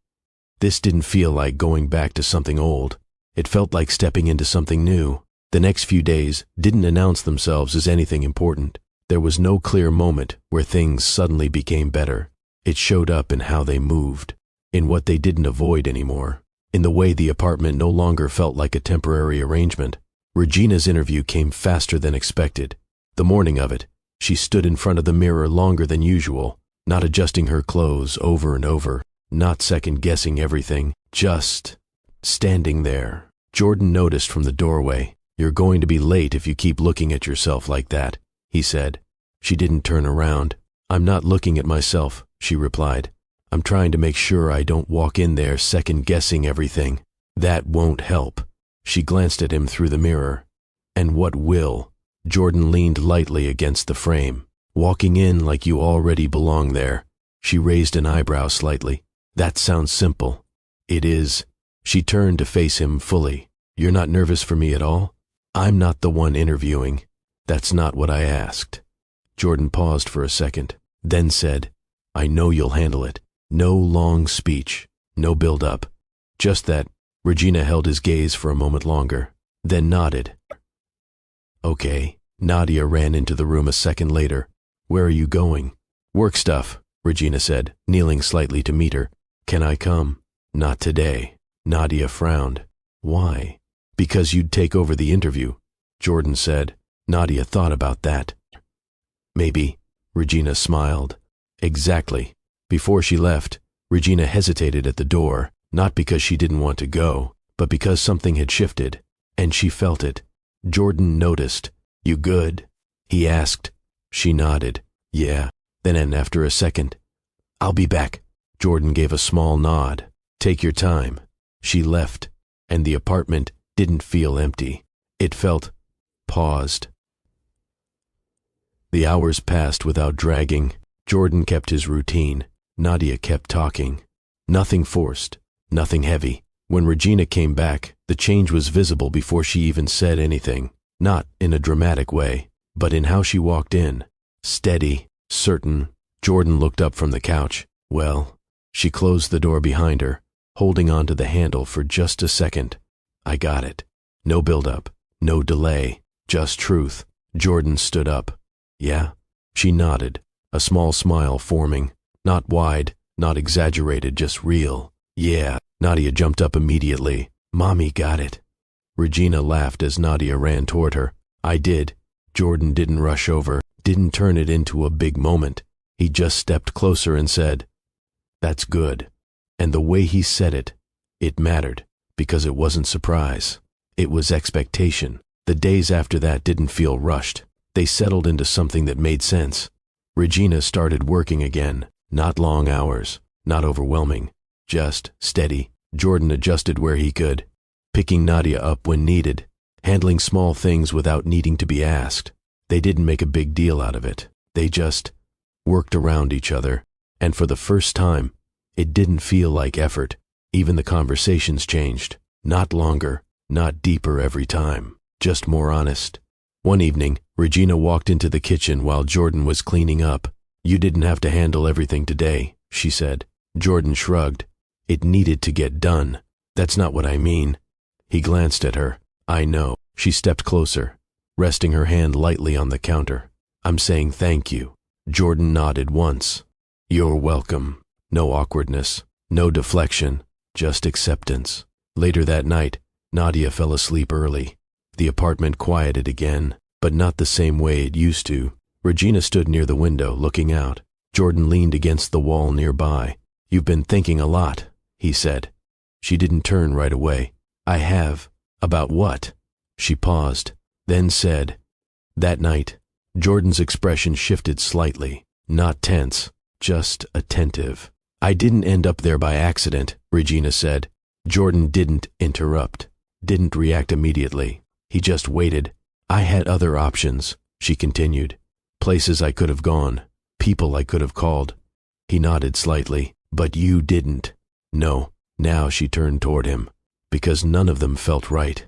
this didn't feel like going back to something old. It felt like stepping into something new. The next few days didn't announce themselves as anything important. There was no clear moment where things suddenly became better. It showed up in how they moved, in what they didn't avoid anymore, in the way the apartment no longer felt like a temporary arrangement. Regina's interview came faster than expected. The morning of it, she stood in front of the mirror longer than usual, not adjusting her clothes over and over, not second-guessing everything, just standing there. Jordan noticed from the doorway. You're going to be late if you keep looking at yourself like that, he said. She didn't turn around. I'm not looking at myself, she replied. I'm trying to make sure I don't walk in there second-guessing everything. That won't help. She glanced at him through the mirror. And what will? Jordan leaned lightly against the frame. Walking in like you already belong there. She raised an eyebrow slightly. That sounds simple. It is. She turned to face him fully. You're not nervous for me at all? I'm not the one interviewing. That's not what I asked. Jordan paused for a second, then said, I know you'll handle it. No long speech, no build-up. Just that. Regina held his gaze for a moment longer, then nodded. Okay. Nadia ran into the room a second later. Where are you going? Work stuff, Regina said, kneeling slightly to meet her. Can I come? Not today. Nadia frowned. Why? Because you'd take over the interview, Jordan said. Nadia thought about that. Maybe. Regina smiled. Exactly. Before she left, Regina hesitated at the door, not because she didn't want to go, but because something had shifted, and she felt it. Jordan noticed. You good? He asked. She nodded. Yeah. Then after a second, I'll be back. Jordan gave a small nod. Take your time. She left, and the apartment didn't feel empty. It felt paused. The hours passed without dragging. Jordan kept his routine. Nadia kept talking. Nothing forced, nothing heavy. When Regina came back, the change was visible before she even said anything. Not in a dramatic way, but in how she walked in. Steady, certain. Jordan looked up from the couch. Well, she closed the door behind her, holding onto the handle for just a second. I got it. No build-up, no delay, just truth. Jordan stood up. Yeah? She nodded, a small smile forming. Not wide, not exaggerated, just real. Yeah. Nadia jumped up immediately. Mommy got it. Regina laughed as Nadia ran toward her. I did. Jordan didn't rush over, didn't turn it into a big moment. He just stepped closer and said, That's good. And the way he said it, it mattered, because it wasn't surprise. It was expectation. The days after that didn't feel rushed. They settled into something that made sense. Regina started working again. Not long hours, not overwhelming, just steady. Jordan adjusted where he could, picking Nadia up when needed, handling small things without needing to be asked. They didn't make a big deal out of it. They just worked around each other, and for the first time, it didn't feel like effort. Even the conversations changed. Not longer, not deeper every time, just more honest. One evening, Regina walked into the kitchen while Jordan was cleaning up. "You didn't have to handle everything today," she said. Jordan shrugged. "It needed to get done." "That's not what I mean." He glanced at her. "I know." She stepped closer, resting her hand lightly on the counter. "I'm saying thank you." Jordan nodded once. "You're welcome." No awkwardness, no deflection, just acceptance. Later that night, Nadia fell asleep early. The apartment quieted again, but not the same way it used to. Regina stood near the window, looking out. Jordan leaned against the wall nearby. "You've been thinking a lot," he said. She didn't turn right away. "I have." "About what?" She paused, then said, "That night." Jordan's expression shifted slightly, not tense, just attentive. "I didn't end up there by accident," Regina said. Jordan didn't interrupt, didn't react immediately. He just waited. "I had other options," she continued. "Places I could have gone, people I could have called." He nodded slightly. "But you didn't." "No." Now she turned toward him, because none of them felt right.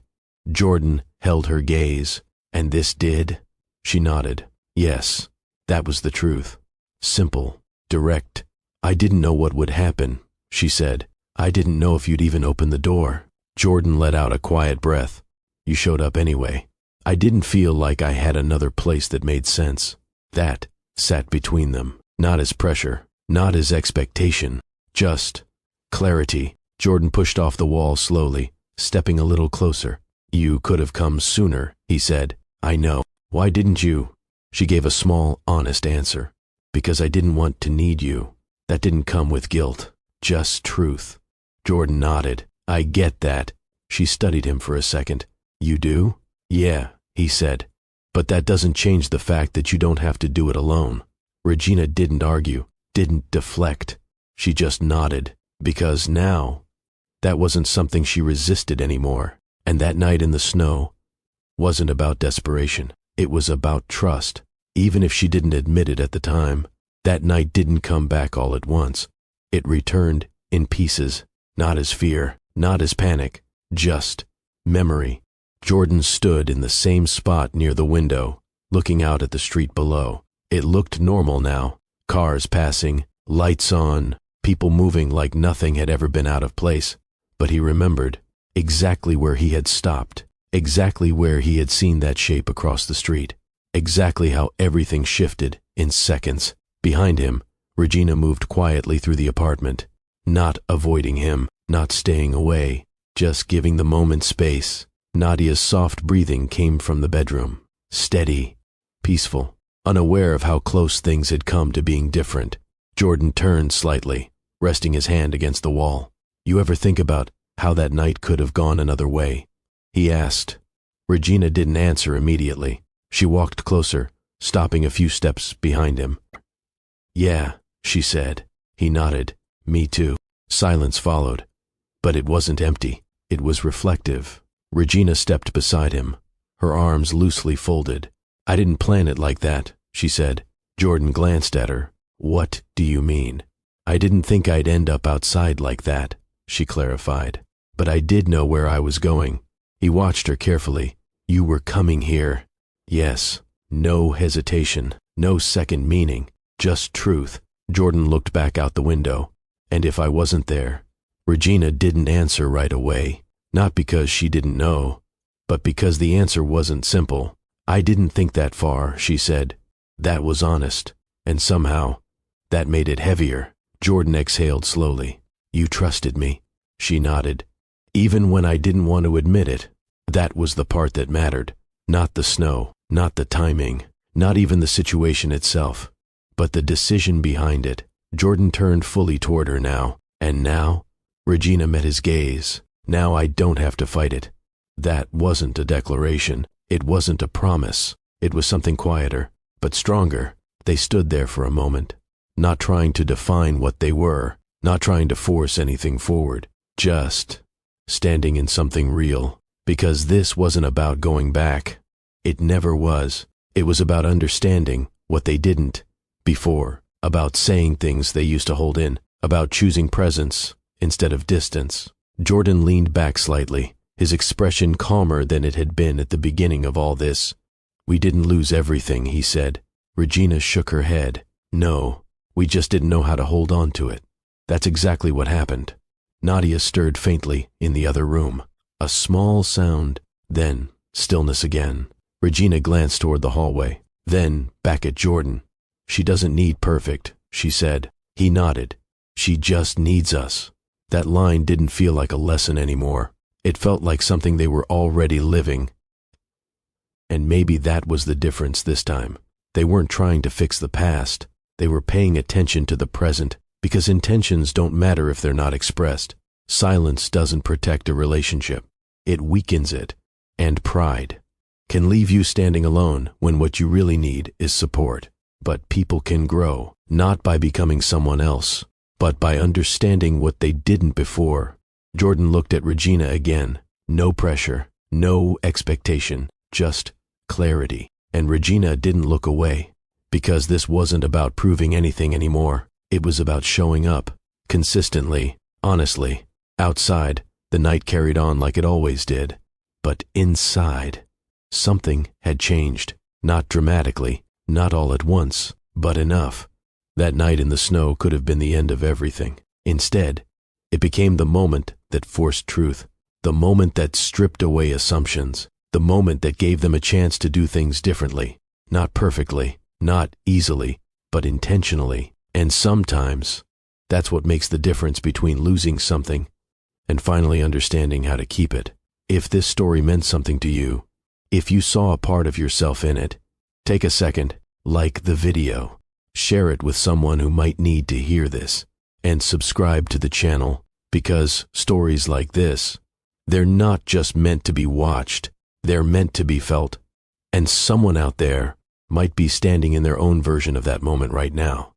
Jordan held her gaze. "And this did?" She nodded. "Yes, that was the truth. Simple, direct. I didn't know what would happen," she said. "I didn't know if you'd even open the door." Jordan let out a quiet breath. "You showed up anyway." I didn't feel like I had another place that made sense. That sat between them, not as pressure, not as expectation, just clarity. Jordan pushed off the wall slowly, stepping a little closer. "You could have come sooner," he said. "I know." "Why didn't you?" She gave a small, honest answer. "Because I didn't want to need you." That didn't come with guilt, just truth. Jordan nodded. "I get that." She studied him for a second. "You do?" "Yeah," he said. "But that doesn't change the fact that you don't have to do it alone." Regina didn't argue, didn't deflect. She just nodded, because now, that wasn't something she resisted anymore. And that night in the snow wasn't about desperation. It was about trust, even if she didn't admit it at the time. That night didn't come back all at once. It returned in pieces, not as fear, not as panic, just memory. Jordan stood in the same spot near the window, looking out at the street below. It looked normal now. Cars passing, lights on, people moving like nothing had ever been out of place. But he remembered exactly where he had stopped, exactly where he had seen that shape across the street, exactly how everything shifted in seconds. Behind him, Regina moved quietly through the apartment, not avoiding him, not staying away, just giving the moment space. Nadia's soft breathing came from the bedroom, steady, peaceful, unaware of how close things had come to being different. Jordan turned slightly, resting his hand against the wall. "You ever think about how that night could have gone another way?" he asked. Regina didn't answer immediately. She walked closer, stopping a few steps behind him. "Yeah," she said. He nodded. "Me too." Silence followed, but it wasn't empty. It was reflective. Regina stepped beside him, her arms loosely folded. "I didn't plan it like that," she said. Jordan glanced at her. "What do you mean?" "I didn't think I'd end up outside like that," she clarified. "But I did know where I was going." He watched her carefully. "You were coming here." "Yes." No hesitation, no second meaning, just truth. Jordan looked back out the window. "And if I wasn't there?" Regina didn't answer right away. Not because she didn't know, but because the answer wasn't simple. "I didn't think that far," she said. That was honest, and somehow, that made it heavier. Jordan exhaled slowly. "You trusted me." She nodded. "Even when I didn't want to admit it." That was the part that mattered. Not the snow, not the timing, not even the situation itself, but the decision behind it. Jordan turned fully toward her now, and now, Regina met his gaze. "Now I don't have to fight it." That wasn't a declaration. It wasn't a promise. It was something quieter, but stronger. They stood there for a moment, not trying to define what they were, not trying to force anything forward, just standing in something real. Because this wasn't about going back. It never was. It was about understanding what they didn't before, about saying things they used to hold in, about choosing presence instead of distance. Jordan leaned back slightly, his expression calmer than it had been at the beginning of all this. We didn't lose everything, he said. Regina shook her head. No, we just didn't know how to hold on to it. That's exactly what happened. Nadia stirred faintly in the other room. A small sound, then stillness again. Regina glanced toward the hallway, then back at Jordan. She doesn't need perfect, she said. He nodded. She just needs us. That line didn't feel like a lesson anymore. It felt like something they were already living. And maybe that was the difference this time. They weren't trying to fix the past. They were paying attention to the present, because intentions don't matter if they're not expressed. Silence doesn't protect a relationship. It weakens it. And pride can leave you standing alone when what you really need is support. But people can grow, not by becoming someone else, but by understanding what they didn't before. Jordan looked at Regina again. No pressure, no expectation, just clarity. And Regina didn't look away, because this wasn't about proving anything anymore. It was about showing up, consistently, honestly. Outside, the night carried on like it always did. But inside, something had changed. Not dramatically, not all at once, but enough. That night in the snow could have been the end of everything. Instead, it became the moment that forced truth, the moment that stripped away assumptions, the moment that gave them a chance to do things differently, not perfectly, not easily, but intentionally. And sometimes, that's what makes the difference between losing something and finally understanding how to keep it. If this story meant something to you, if you saw a part of yourself in it, take a second, like the video, share it with someone who might need to hear this, and subscribe to the channel, because stories like this, they're not just meant to be watched, they're meant to be felt, and someone out there might be standing in their own version of that moment right now.